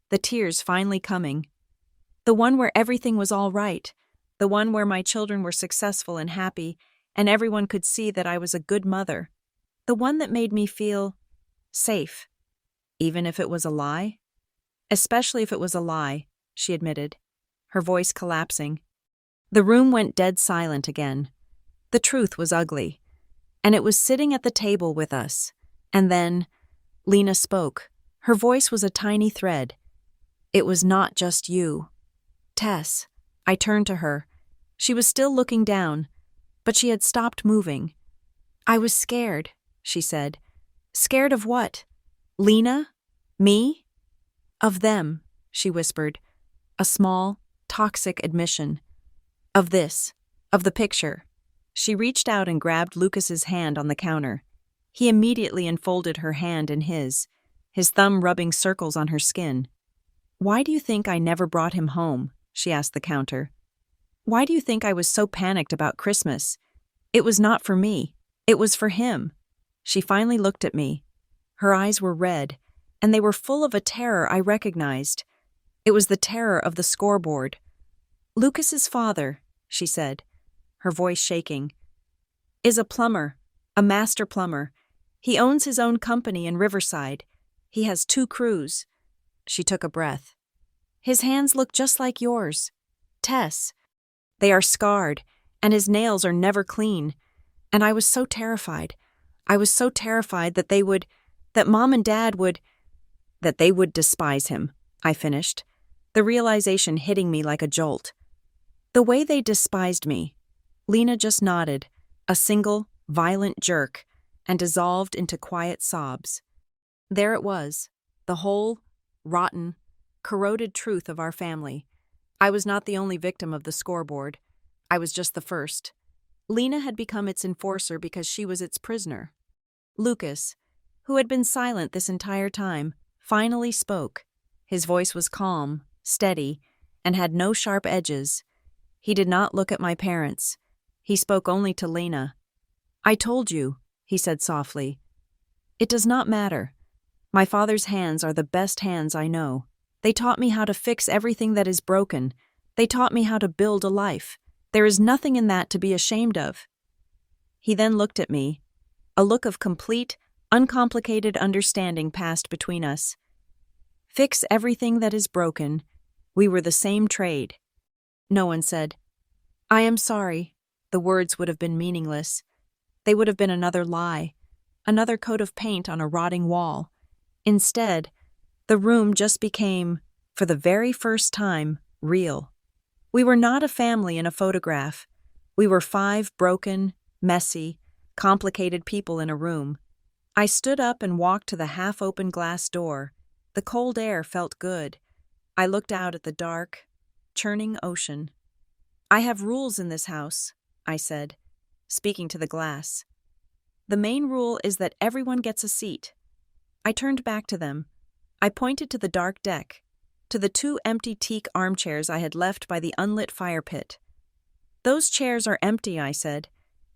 the tears finally coming. "The one where everything was all right, the one where my children were successful and happy, and everyone could see that I was a good mother. The one that made me feel safe, even if it was a lie." "Especially if it was a lie," she admitted, her voice collapsing. The room went dead silent again. The truth was ugly, and it was sitting at the table with us. And then Lena spoke. Her voice was a tiny thread. "It was not just you." "Tess." I turned to her. She was still looking down, but she had stopped moving. "I was scared," she said. "Scared of what? Lena? Me?" "Of them," she whispered, a small, toxic admission. "Of this, of the picture." She reached out and grabbed Lucas's hand on the counter. He immediately enfolded her hand in his thumb rubbing circles on her skin. "Why do you think I never brought him home?" she asked the counter. "Why do you think I was so panicked about Christmas? It was not for me. It was for him." She finally looked at me. Her eyes were red, and they were full of a terror I recognized. It was the terror of the scoreboard. "Lucas's father," she said, her voice shaking, "is a plumber, a master plumber. He owns his own company in Riverside. He has 2 crews." She took a breath. "His hands look just like yours, Tess. They are scarred, and his nails are never clean. And I was so terrified. I was so terrified that that Mom and Dad would despise him," I finished, the realization hitting me like a jolt. "The way they despised me." Lena just nodded, a single, violent jerk, and dissolved into quiet sobs. There it was, the whole, rotten, corroded truth of our family. I was not the only victim of the scoreboard. I was just the first. Lena had become its enforcer because she was its prisoner. Lucas, who had been silent this entire time, finally spoke. His voice was calm, steady, and had no sharp edges. He did not look at my parents. He spoke only to Lena. "I told you," he said softly. "It does not matter. My father's hands are the best hands I know. They taught me how to fix everything that is broken. They taught me how to build a life. There is nothing in that to be ashamed of." He then looked at me. A look of complete, uncomplicated understanding passed between us. Fix everything that is broken. We were the same trade. No one said, "I am sorry." The words would have been meaningless. They would have been another lie, another coat of paint on a rotting wall. Instead, the room just became, for the very first time, real. We were not a family in a photograph. We were 5 broken, messy, complicated people in a room. I stood up and walked to the half-open glass door. The cold air felt good. I looked out at the dark, churning ocean. "I have rules in this house," I said, speaking to the glass. "The main rule is that everyone gets a seat." I turned back to them. I pointed to the dark deck, to the 2 empty teak armchairs I had left by the unlit fire pit. "Those chairs are empty," I said.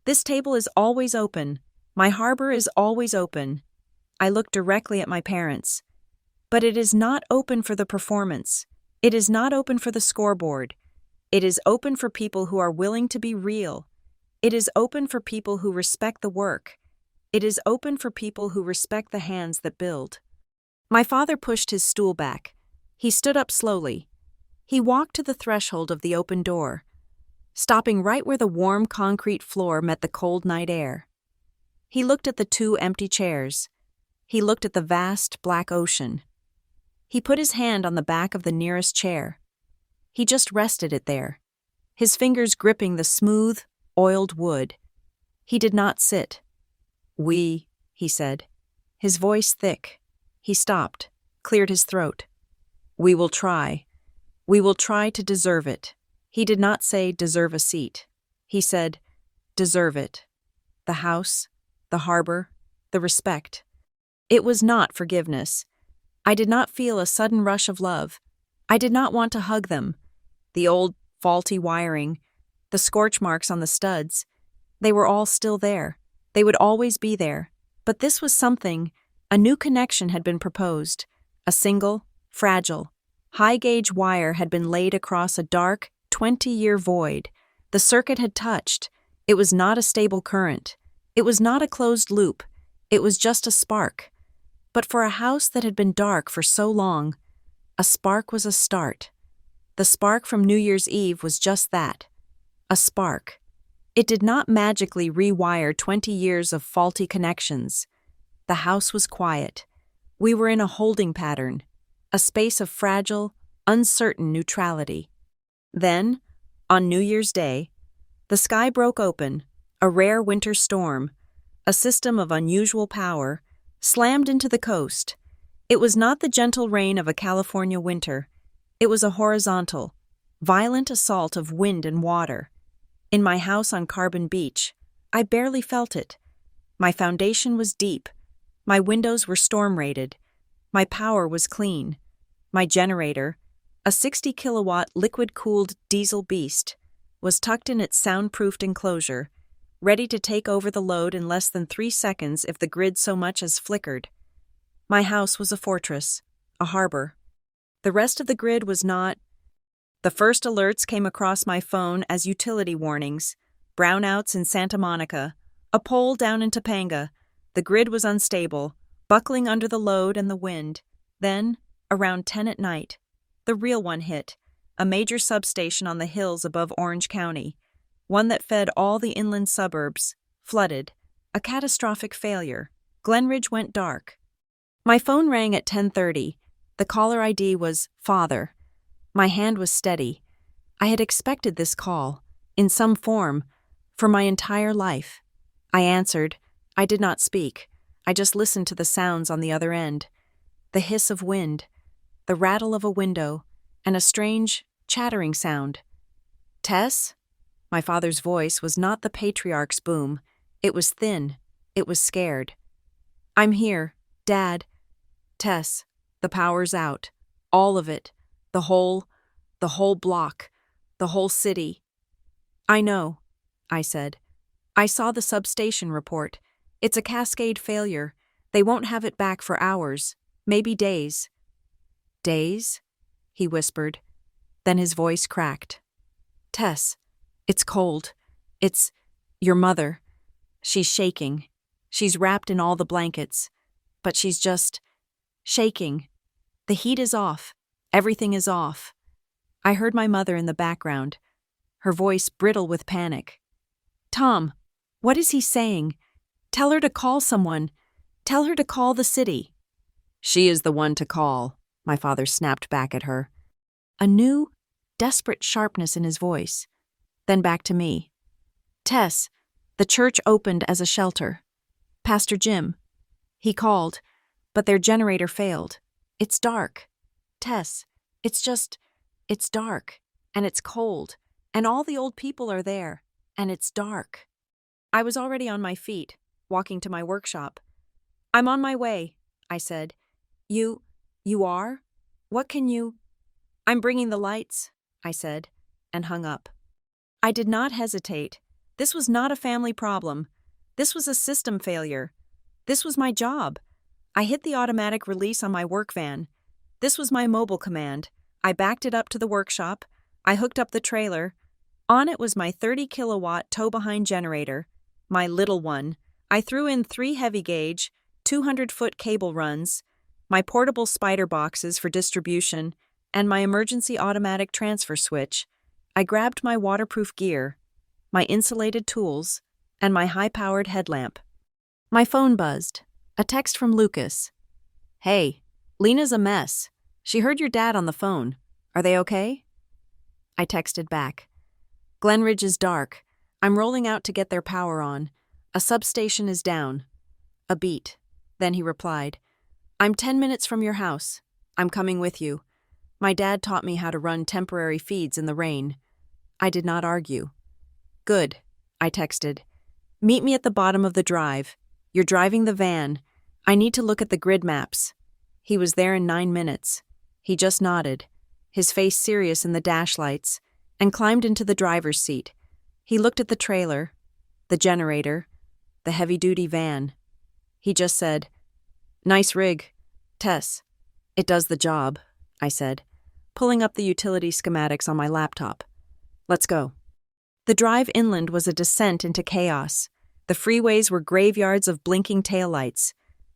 "This table is always open. My harbor is always open." I looked directly at my parents. "But it is not open for the performance. It is not open for the scoreboard. It is open for people who are willing to be real. It is open for people who respect the work. It is open for people who respect the hands that build." My father pushed his stool back. He stood up slowly. He walked to the threshold of the open door, stopping right where the warm concrete floor met the cold night air. He looked at the 2 empty chairs. He looked at the vast, black ocean. He put his hand on the back of the nearest chair. He just rested it there, his fingers gripping the smooth, oiled wood. He did not sit. "We," he said, his voice thick. He stopped, cleared his throat. "We will try. We will try to deserve it." He did not say deserve a seat. He said deserve it. The house, the harbor, the respect. It was not forgiveness. I did not feel a sudden rush of love. I did not want to hug them. The old, faulty wiring, the scorch marks on the studs, they were all still there. They would always be there. But this was something. A new connection had been proposed. A single, fragile, high-gauge wire had been laid across a dark, 20-year void. The circuit had touched. It was not a stable current. It was not a closed loop. It was just a spark. But for a house that had been dark for so long, a spark was a start. The spark from New Year's Eve was just that, a spark. It did not magically rewire 20 years of faulty connections. The house was quiet. We were in a holding pattern, a space of fragile, uncertain neutrality. Then, on New Year's Day, the sky broke open, a rare winter storm, a system of unusual power, slammed into the coast. It was not the gentle rain of a California winter. It was a horizontal, violent assault of wind and water. In my house on Carbon Beach, I barely felt it. My foundation was deep. My windows were storm-rated. My power was clean. My generator, a 60-kilowatt liquid-cooled diesel beast, was tucked in its soundproofed enclosure, ready to take over the load in less than 3 seconds if the grid so much as flickered. My house was a fortress, a harbor. The rest of the grid was not. The first alerts came across my phone as utility warnings, brownouts in Santa Monica, a pole down in Topanga. The grid was unstable, buckling under the load and the wind. Then, around 10 at night, the real one hit, a major substation on the hills above Orange County, one that fed all the inland suburbs, flooded, a catastrophic failure. Glenridge went dark. My phone rang at 10:30. The caller ID was Father. My hand was steady. I had expected this call, in some form, for my entire life. I answered. I did not speak. I just listened to the sounds on the other end. The hiss of wind, the rattle of a window, and a strange, chattering sound. "Tess?" My father's voice was not the patriarch's boom. It was thin. It was scared. "I'm here, Dad." "Tess, the power's out. All of it. The whole block. The whole city." "I know," I said. "I saw the substation report. It's a cascade failure. They won't have it back for hours, maybe days." "Days?" he whispered. Then his voice cracked. "Tess, it's cold. It's your mother. She's shaking. She's wrapped in all the blankets. But she's just shaking. The heat is off. Everything is off." I heard my mother in the background, her voice brittle with panic. "Tom, what is he saying? Tell her to call someone. Tell her to call the city." "She is the one to call," my father snapped back at her. A new, desperate sharpness in his voice. Then back to me. "Tess, the church opened as a shelter. Pastor Jim. He called, but their generator failed. It's dark. Tess, it's dark, and it's cold, and all the old people are there, and it's dark." I was already on my feet, walking to my workshop. "I'm on my way," I said. You are? What can you—" "I'm bringing the lights," I said, and hung up. I did not hesitate. This was not a family problem. This was a system failure. This was my job. I hit the automatic release on my work van. This was my mobile command. I backed it up to the workshop. I hooked up the trailer. On it was my 30-kilowatt tow-behind generator, my little one. I threw in 3 heavy-gauge, 200-foot cable runs, my portable spider boxes for distribution, and my emergency automatic transfer switch. I grabbed my waterproof gear, my insulated tools, and my high-powered headlamp. My phone buzzed. A text from Lucas. Hey, Lena's a mess. She heard your dad on the phone. Are they okay? I texted back. Glenridge is dark. I'm rolling out to get their power on. A substation is down. A beat. Then he replied, I'm 10 minutes from your house. I'm coming with you. My dad taught me how to run temporary feeds in the rain. I did not argue. Good, I texted. Meet me at the bottom of the drive. You're driving the van. I need to look at the grid maps. He was there in 9 minutes. He just nodded, his face serious in the dash lights, and climbed into the driver's seat. He looked at the trailer, the generator, the heavy-duty van. He just said, Nice rig, Tess. It does the job, I said, pulling up the utility schematics on my laptop. Let's go. The drive inland was a descent into chaos. The freeways were graveyards of blinking taillights.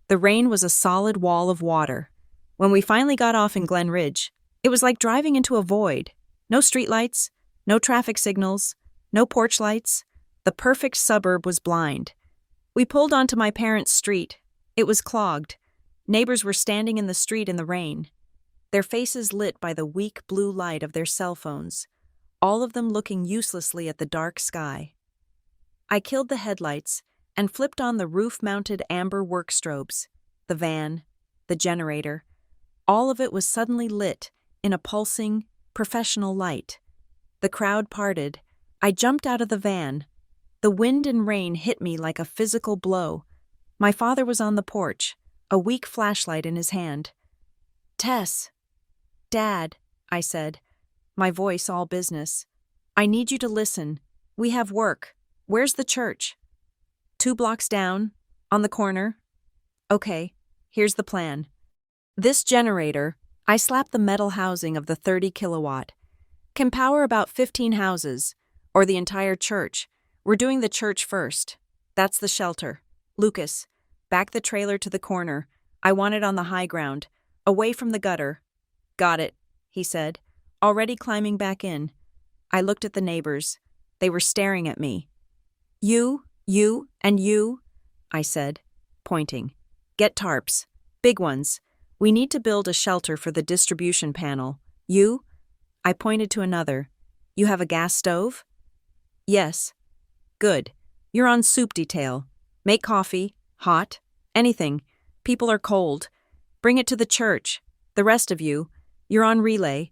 The rain was a solid wall of water. When we finally got off in Glen Ridge, it was like driving into a void. No streetlights, no traffic signals, no porch lights. The perfect suburb was blind. We pulled onto my parents' street. It was clogged. Neighbors were standing in the street in the rain, their faces lit by the weak blue light of their cell phones, all of them looking uselessly at the dark sky. I killed the headlights and flipped on the roof-mounted amber work strobes, the van, the generator. All of it was suddenly lit in a pulsing, professional light. The crowd parted. I jumped out of the van. The wind and rain hit me like a physical blow. My father was on the porch, a weak flashlight in his hand. Tess. Dad, I said, my voice all business. I need you to listen. We have work. Where's the church? 2 blocks down, on the corner. Okay, here's the plan. This generator, I slapped the metal housing of the 30 kilowatt, can power about 15 houses, or the entire church. We're doing the church first. That's the shelter. Lucas, back the trailer to the corner. I want it on the high ground, away from the gutter. Got it, he said, already climbing back in. I looked at the neighbors. They were staring at me. You, and you, I said, pointing. Get tarps. Big ones. We need to build a shelter for the distribution panel. You? I pointed to another. You have a gas stove? Yes. Good. You're on soup detail. Make coffee, hot, anything. People are cold. Bring it to the church. The rest of you, you're on relay.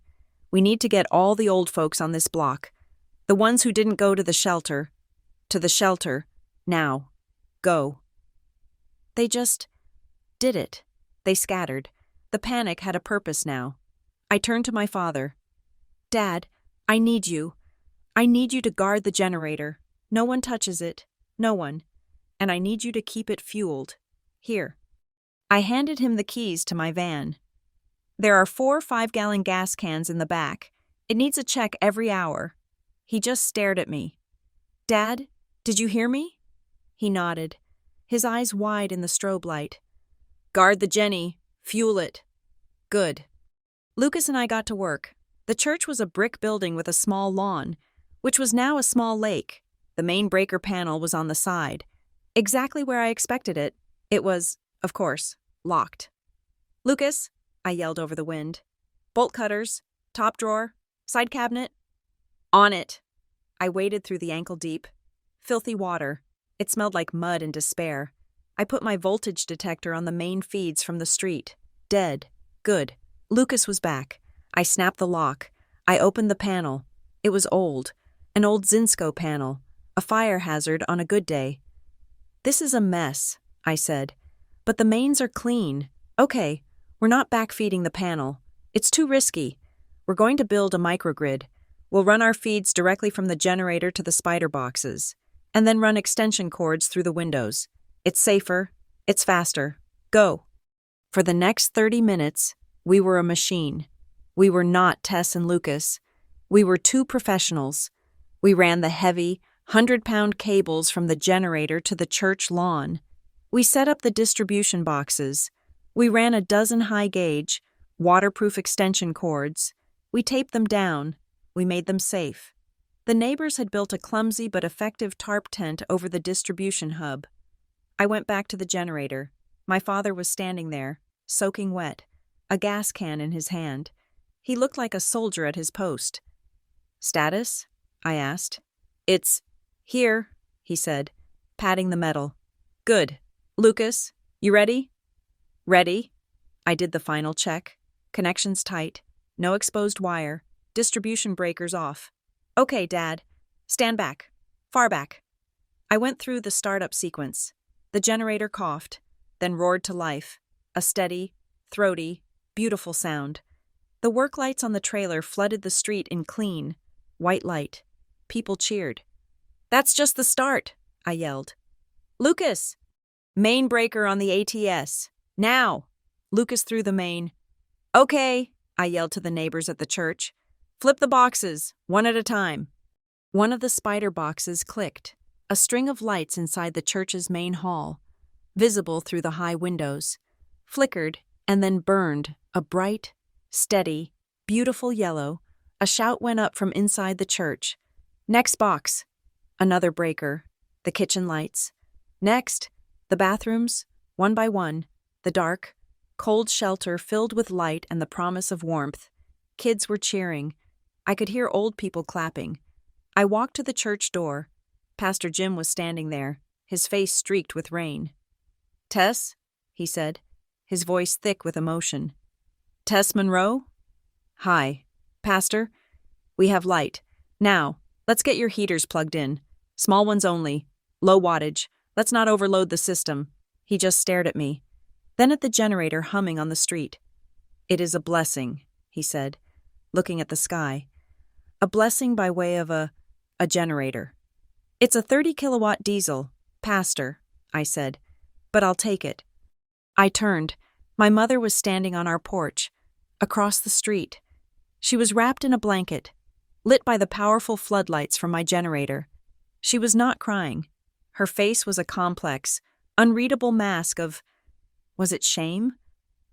We need to get all the old folks on this block. The ones who didn't go to the shelter. To the shelter. Now. Go. They just did it. They scattered. The panic had a purpose now. I turned to my father. Dad, I need you. I need you to guard the generator. No one touches it. No one. And I need you to keep it fueled. Here. I handed him the keys to my van. There are 4 5-gallon gas cans in the back. It needs a check every hour. He just stared at me. Dad, did you hear me? He nodded, his eyes wide in the strobe light. Guard the Jenny. Fuel it. Good. Lucas and I got to work. The church was a brick building with a small lawn, which was now a small lake. The main breaker panel was on the side. Exactly where I expected it. It was, of course, locked. Lucas, I yelled over the wind. Bolt cutters, top drawer, side cabinet. On it. I waded through the ankle-deep, filthy water. It smelled like mud and despair. I put my voltage detector on the main feeds from the street. Dead. Good. Lucas was back. I snapped the lock. I opened the panel. It was old. An old Zinsco panel. A fire hazard on a good day. This is a mess, I said. But the mains are clean. Okay, we're not backfeeding the panel. It's too risky. We're going to build a microgrid. We'll run our feeds directly from the generator to the spider boxes, and then run extension cords through the windows. It's safer. It's faster. Go. For the next 30 minutes, we were a machine. We were not Tess and Lucas. We were 2 professionals. We ran the heavy, 100-pound cables from the generator to the church lawn. We set up the distribution boxes. We ran a dozen high-gauge, waterproof extension cords. We taped them down. We made them safe. The neighbors had built a clumsy but effective tarp tent over the distribution hub. I went back to the generator. My father was standing there, soaking wet, a gas can in his hand. He looked like a soldier at his post. "Status?" I asked. "It's here," he said, patting the metal. "Good. Lucas, you ready?" "Ready." I did the final check. Connections tight. No exposed wire. Distribution breakers off. "Okay, Dad. Stand back. Far back." I went through the startup sequence. The generator coughed, then roared to life. A steady, throaty, beautiful sound. The work lights on the trailer flooded the street in clean, white light. People cheered. "That's just the start," I yelled. "Lucas! Main breaker on the ATS. Now!" Lucas threw the main. "Okay," I yelled to the neighbors at the church. "Flip the boxes, one at a time." One of the spider boxes clicked. A string of lights inside the church's main hall, visible through the high windows, flickered and then burned a bright, steady, beautiful yellow. A shout went up from inside the church. "Next box." Another breaker. The kitchen lights. Next. The bathrooms, one by one. The dark, cold shelter filled with light and the promise of warmth. Kids were cheering. I could hear old people clapping. I walked to the church door. Pastor Jim was standing there, his face streaked with rain. "Tess," he said, his voice thick with emotion. "Tess Monroe?" "Hi. Pastor, we have light. Now, let's get your heaters plugged in. Small ones only. Low wattage. Let's not overload the system." He just stared at me. Then at the generator humming on the street. "It is a blessing," he said, looking at the sky. "A blessing by way of a generator." "It's a 30-kilowatt diesel, Pastor," I said, "but I'll take it." I turned. My mother was standing on our porch, across the street. She was wrapped in a blanket, lit by the powerful floodlights from my generator. She was not crying. Her face was a complex, unreadable mask of, was it shame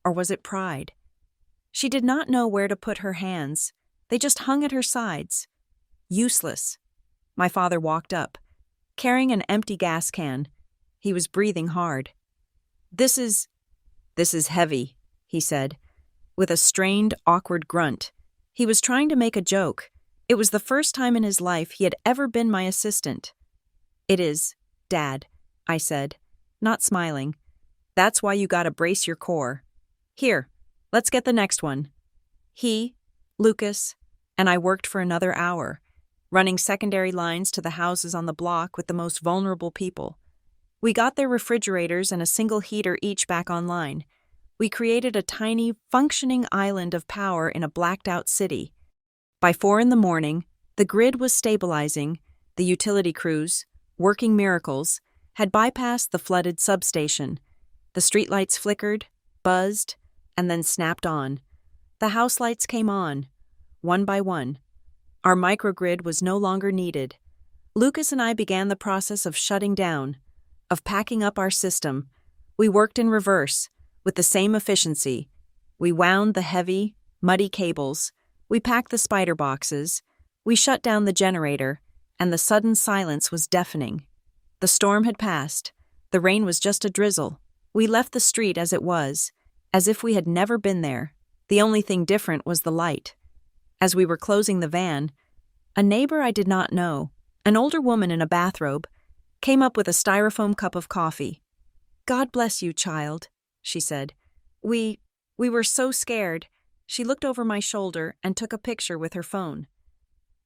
or was it pride? She did not know where to put her hands. They just hung at her sides. Useless. My father walked up, carrying an empty gas can. He was breathing hard. This is heavy," he said, with a strained, awkward grunt. He was trying to make a joke. It was the first time in his life he had ever been my assistant. "It is, Dad," I said, not smiling. "That's why you gotta brace your core. Here, let's get the next one." He, Lucas, and I worked for another hour, running secondary lines to the houses on the block with the most vulnerable people. We got their refrigerators and a single heater each back online. We created a tiny, functioning island of power in a blacked-out city. By 4 a.m, the grid was stabilizing. The utility crews, working miracles, had bypassed the flooded substation. The streetlights flickered, buzzed, and then snapped on. The house lights came on, one by one. Our microgrid was no longer needed. Lucas and I began the process of shutting down, of packing up our system. We worked in reverse, with the same efficiency. We wound the heavy, muddy cables. We packed the spider boxes. We shut down the generator, and the sudden silence was deafening. The storm had passed. The rain was just a drizzle. We left the street as it was, as if we had never been there. The only thing different was the light. As we were closing the van, a neighbor I did not know, an older woman in a bathrobe, came up with a styrofoam cup of coffee. "God bless you, child," she said. We were so scared." She looked over my shoulder and took a picture with her phone.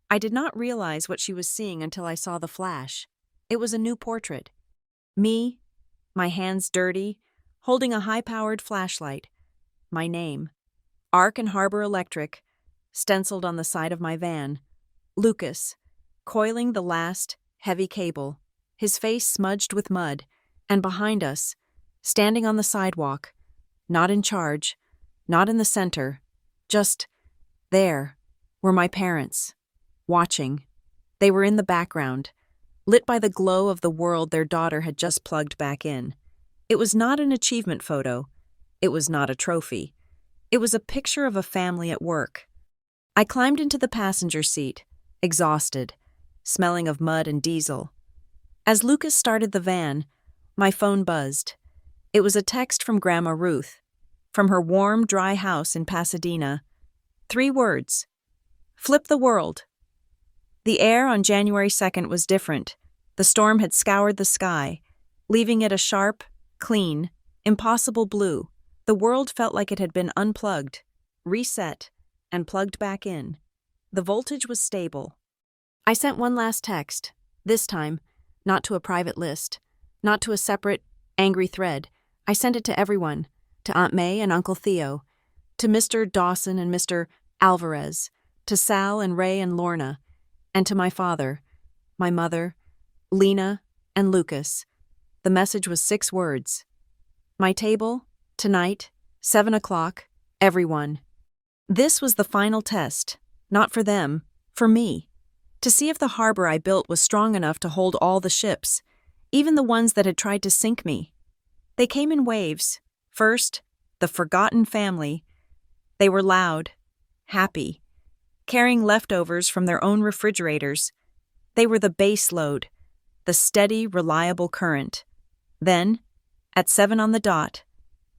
I did not realize what she was seeing until I saw the flash. It was a new portrait. Me, my hands dirty, holding a high-powered flashlight. My name, Arc and Harbor Electric, stenciled on the side of my van. Lucas, coiling the last, heavy cable, his face smudged with mud, and behind us, standing on the sidewalk, not in charge, not in the center, just there, were my parents, watching. They were in the background, lit by the glow of the world their daughter had just plugged back in. It was not an achievement photo. It was not a trophy. It was a picture of a family at work. I climbed into the passenger seat, exhausted, smelling of mud and diesel. As Lucas started the van, my phone buzzed. It was a text from Grandma Ruth, from her warm, dry house in Pasadena. 3 words. Flip the world. The air on January 2nd was different. The storm had scoured the sky, leaving it a sharp, clean, impossible blue. The world felt like it had been unplugged, reset, and plugged back in. The voltage was stable. I sent one last text, this time, not to a private list, not to a separate, angry thread. I sent it to everyone, to Aunt May and Uncle Theo, to Mr. Dawson and Mr. Alvarez, to Sal and Ray and Lorna, and to my father, my mother, Lena, and Lucas. The message was 6 words. My table, tonight, 7 o'clock, everyone. This was the final test, not for them, for me, to see if the harbor I built was strong enough to hold all the ships, even the ones that had tried to sink me. They came in waves. First, the forgotten family. They were loud, happy, carrying leftovers from their own refrigerators. They were the base load, the steady, reliable current. Then, at 7 on the dot,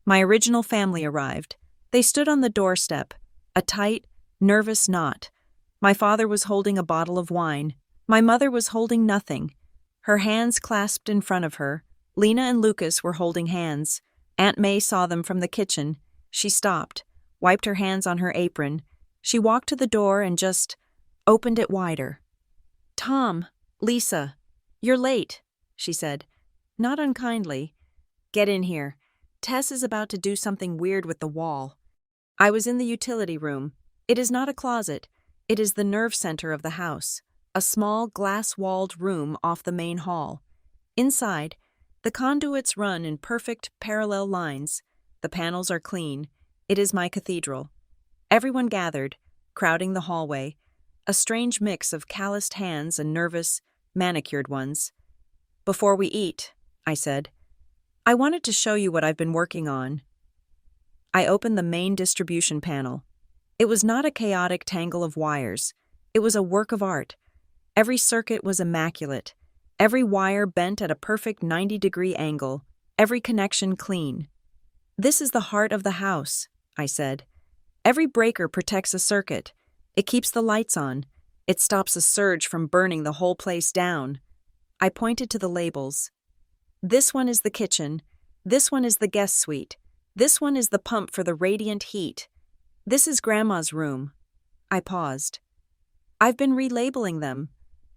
my original family arrived. They stood on the doorstep, a tight, nervous knot. My father was holding a bottle of wine. My mother was holding nothing, her hands clasped in front of her. Lena and Lucas were holding hands. Aunt May saw them from the kitchen. She stopped, wiped her hands on her apron. She walked to the door and just opened it wider. "Tom, Lisa, you're late," she said, not unkindly. "Get in here. Tess is about to do something weird with the wall." I was in the utility room. It is not a closet. It is the nerve center of the house, a small glass-walled room off the main hall. Inside, the conduits run in perfect parallel lines. The panels are clean. It is my cathedral. Everyone gathered, crowding the hallway, a strange mix of calloused hands and nervous, manicured ones. "Before we eat," I said, "I wanted to show you what I've been working on." I opened the main distribution panel. It was not a chaotic tangle of wires. It was a work of art. Every circuit was immaculate. Every wire bent at a perfect 90-degree angle. Every connection clean. "This is the heart of the house," I said. "Every breaker protects a circuit. It keeps the lights on. It stops a surge from burning the whole place down." I pointed to the labels. "This one is the kitchen. This one is the guest suite. This one is the pump for the radiant heat. This is Grandma's room." I paused. "I've been relabeling them,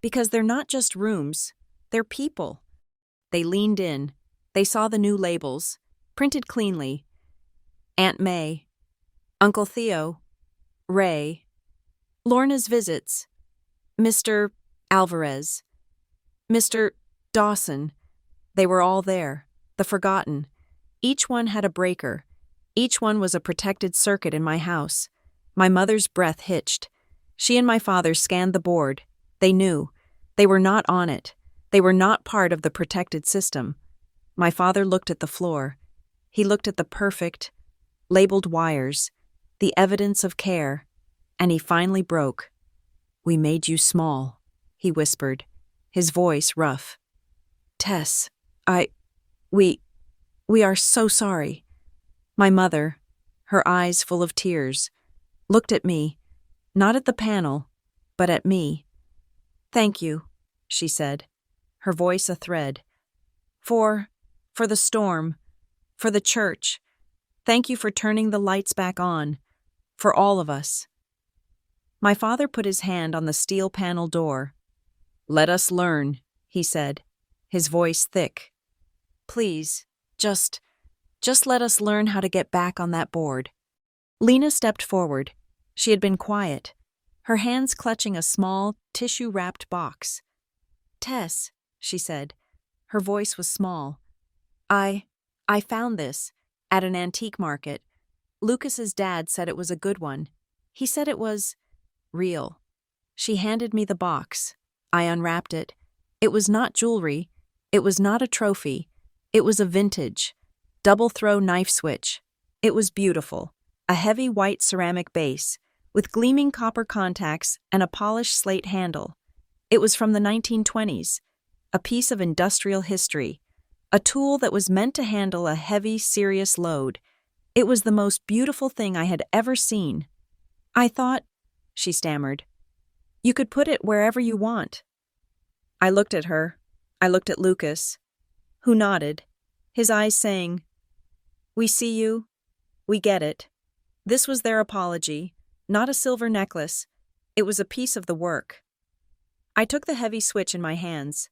because they're not just rooms, they're people." They leaned in. They saw the new labels, printed cleanly. Aunt May, Uncle Theo, Ray, Lorna's visits, Mr. Alvarez, Mr. Dawson. They were all there, the forgotten. Each one had a breaker. Each one was a protected circuit in my house. My mother's breath hitched. She and my father scanned the board. They knew. They were not on it. They were not part of the protected system. My father looked at the floor. He looked at the perfect, labeled wires, the evidence of care, and he finally broke. "We made you small," he whispered, his voice rough. "Tess, we are so sorry." My mother, her eyes full of tears, looked at me, not at the panel, but at me. "Thank you," she said, her voice a thread. For the storm, for the church. Thank you for turning the lights back on, for all of us." My father put his hand on the steel panel door. "Let us learn," he said, his voice thick. "Please, just let us learn how to get back on that board." Lena stepped forward. She had been quiet, her hands clutching a small, tissue-wrapped box. "Tess," she said. Her voice was small. I found this at an antique market. Lucas's dad said it was a good one. He said it was real." She handed me the box. I unwrapped it. It was not jewelry. It was not a trophy. It was a vintage, double-throw knife switch. It was beautiful, a heavy white ceramic base, with gleaming copper contacts and a polished slate handle. It was from the 1920s, a piece of industrial history, a tool that was meant to handle a heavy, serious load. It was the most beautiful thing I had ever seen. I thought, she stammered, you could put it wherever you want. I looked at her. I looked at Lucas, who nodded, his eyes saying, we see you. We get it. This was their apology, not a silver necklace. It was a piece of the work. I took the heavy switch in my hands.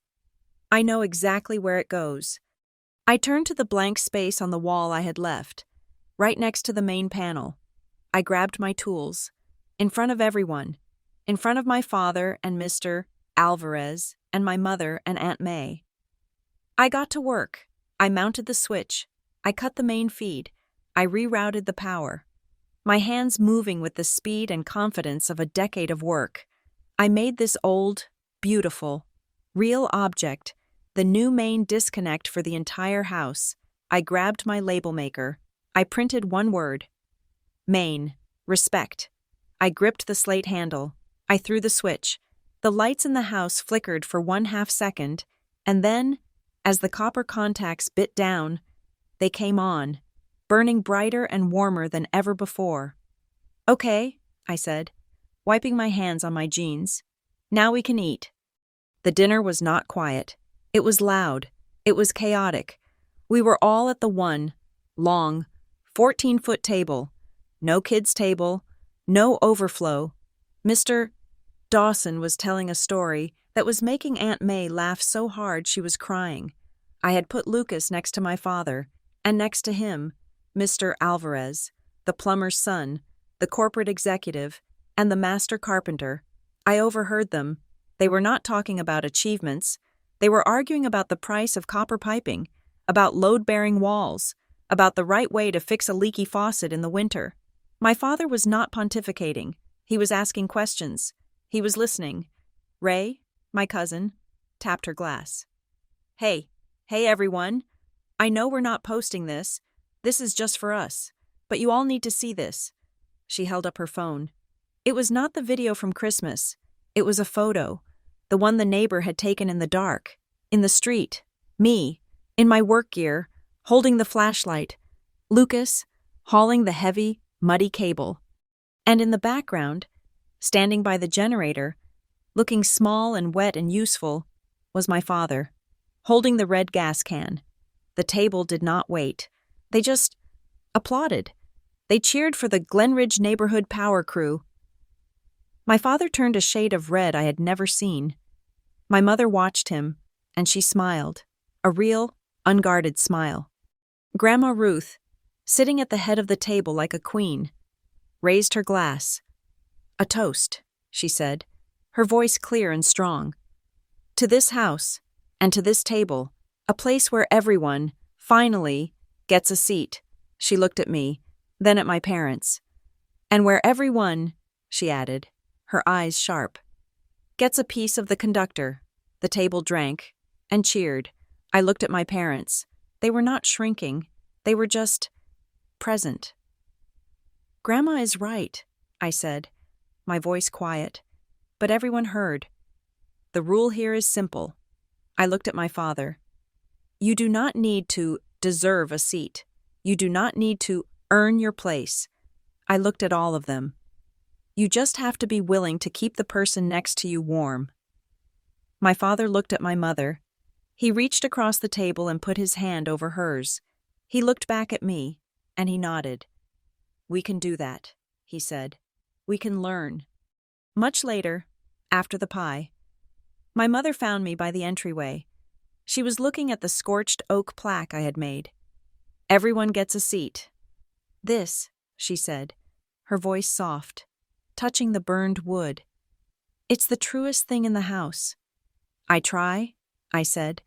I know exactly where it goes. I turned to the blank space on the wall I had left, right next to the main panel. I grabbed my tools, in front of everyone, in front of my father and Mr. Alvarez and my mother and Aunt May. I got to work. I mounted the switch. I cut the main feed. I rerouted the power. My hands moving with the speed and confidence of a decade of work. I made this old, beautiful, real object the new main disconnect for the entire house. I grabbed my label maker. I printed one word. Main. Respect. I gripped the slate handle. I threw the switch. The lights in the house flickered for 1/2 second, and then, as the copper contacts bit down, they came on, burning brighter and warmer than ever before. Okay, I said, wiping my hands on my jeans. Now we can eat. The dinner was not quiet. It was loud. It was chaotic. We were all at the one, long, 14-foot table. No kids' table. No overflow. Mr. Dawson was telling a story that was making Aunt May laugh so hard she was crying. I had put Lucas next to my father, and next to him, Mr. Alvarez, the plumber's son, the corporate executive, and the master carpenter. I overheard them. They were not talking about achievements. They were arguing about the price of copper piping, about load-bearing walls, about the right way to fix a leaky faucet in the winter. My father was not pontificating. He was asking questions. He was listening. Ray, my cousin, tapped her glass. Hey everyone. I know we're not posting this. This is just for us. But you all need to see this. She held up her phone. It was not the video from Christmas. It was a photo. The one the neighbor had taken in the dark. In the street. Me. In my work gear. Holding the flashlight. Lucas. Hauling the heavy, muddy cable. And in the background, standing by the generator, looking small and wet and useful, was my father, holding the red gas can. The table did not wait. They just applauded. They cheered for the Glenridge Neighborhood Power Crew. My father turned a shade of red I had never seen. My mother watched him, and she smiled, a real, unguarded smile. Grandma Ruth, sitting at the head of the table like a queen, raised her glass. A toast, she said, her voice clear and strong. To this house, and to this table, a place where everyone, finally, gets a seat. She looked at me, then at my parents. And where everyone, she added, her eyes sharp, gets a piece of the conductor. The table drank and cheered. I looked at my parents. They were not shrinking. They were just present. Grandma is right, I said, my voice quiet, but everyone heard. The rule here is simple. I looked at my father. You do not need to deserve a seat. You do not need to earn your place. I looked at all of them. You just have to be willing to keep the person next to you warm. My father looked at my mother. He reached across the table and put his hand over hers. He looked back at me, and he nodded. We can do that, he said. We can learn. Much later, after the pie, my mother found me by the entryway. She was looking at the scorched oak plaque I had made. Everyone gets a seat. This, she said, her voice soft, touching the burned wood. It's the truest thing in the house. I try, I said.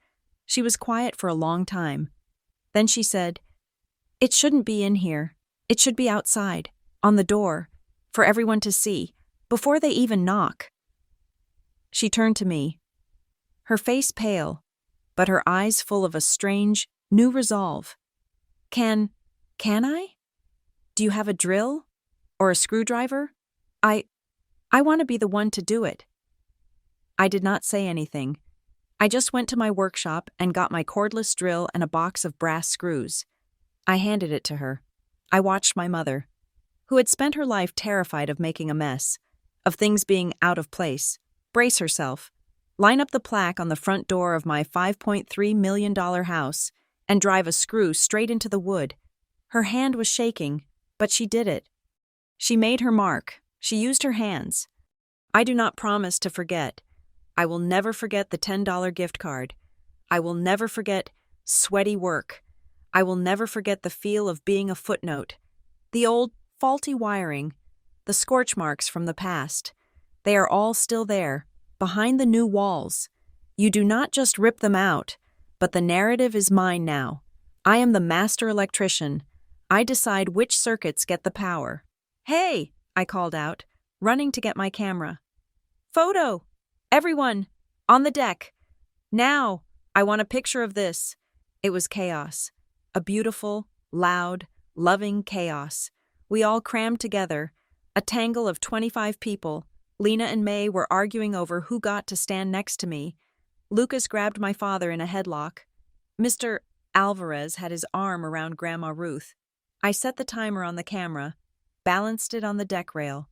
She was quiet for a long time. Then she said, it shouldn't be in here. It should be outside, on the door, for everyone to see, before they even knock. She turned to me, her face pale, but her eyes full of a strange, new resolve. Can I? Do you have a drill? Or a screwdriver? I want to be the one to do it. I did not say anything. I just went to my workshop and got my cordless drill and a box of brass screws. I handed it to her. I watched my mother, who had spent her life terrified of making a mess, of things being out of place, brace herself, line up the plaque on the front door of my $5.3 million house, and drive a screw straight into the wood. Her hand was shaking, but she did it. She made her mark. She used her hands. I do not promise to forget. I will never forget the $10 gift card. I will never forget sweaty work. I will never forget the feel of being a footnote. The old, faulty wiring, the scorch marks from the past. They are all still there, behind the new walls. You do not just rip them out, but the narrative is mine now. I am the master electrician. I decide which circuits get the power. "Hey!" I called out, running to get my camera. "Photo! Everyone! On the deck! Now! I want a picture of this." It was chaos. A beautiful, loud, loving chaos. We all crammed together. A tangle of 25 people. Lena and May were arguing over who got to stand next to me. Lucas grabbed my father in a headlock. Mr. Alvarez had his arm around Grandma Ruth. I set the timer on the camera, balanced it on the deck rail.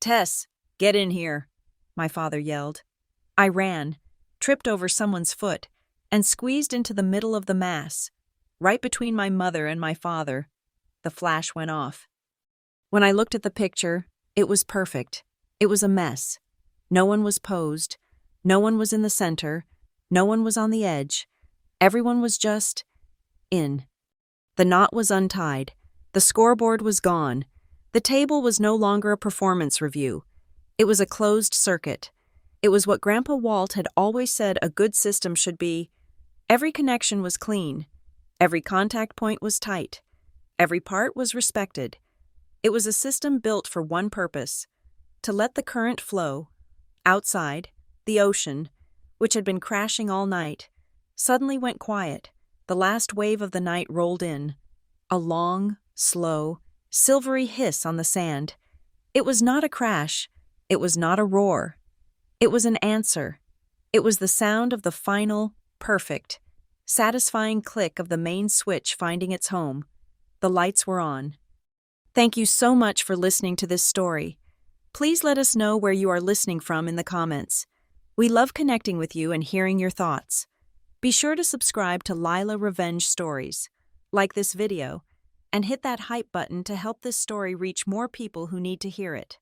"Tess, get in here," my father yelled. I ran, tripped over someone's foot, and squeezed into the middle of the mass, right between my mother and my father. The flash went off. When I looked at the picture, it was perfect. It was a mess. No one was posed. No one was in the center. No one was on the edge. Everyone was just in. The knot was untied. The scoreboard was gone. The table was no longer a performance review. It was a closed circuit. It was what Grandpa Walt had always said a good system should be. Every connection was clean. Every contact point was tight. Every part was respected. It was a system built for one purpose: to let the current flow. Outside, the ocean, which had been crashing all night, suddenly went quiet. The last wave of the night rolled in. A long, slow, silvery hiss on the sand. It was not a crash. It was not a roar. It was an answer. It was the sound of the final, perfect, satisfying click of the main switch finding its home. The lights were on. Thank you so much for listening to this story. Please let us know where you are listening from in the comments. We love connecting with you and hearing your thoughts. Be sure to subscribe to Lila Revenge Stories, like this video, and hit that hype button to help this story reach more people who need to hear it.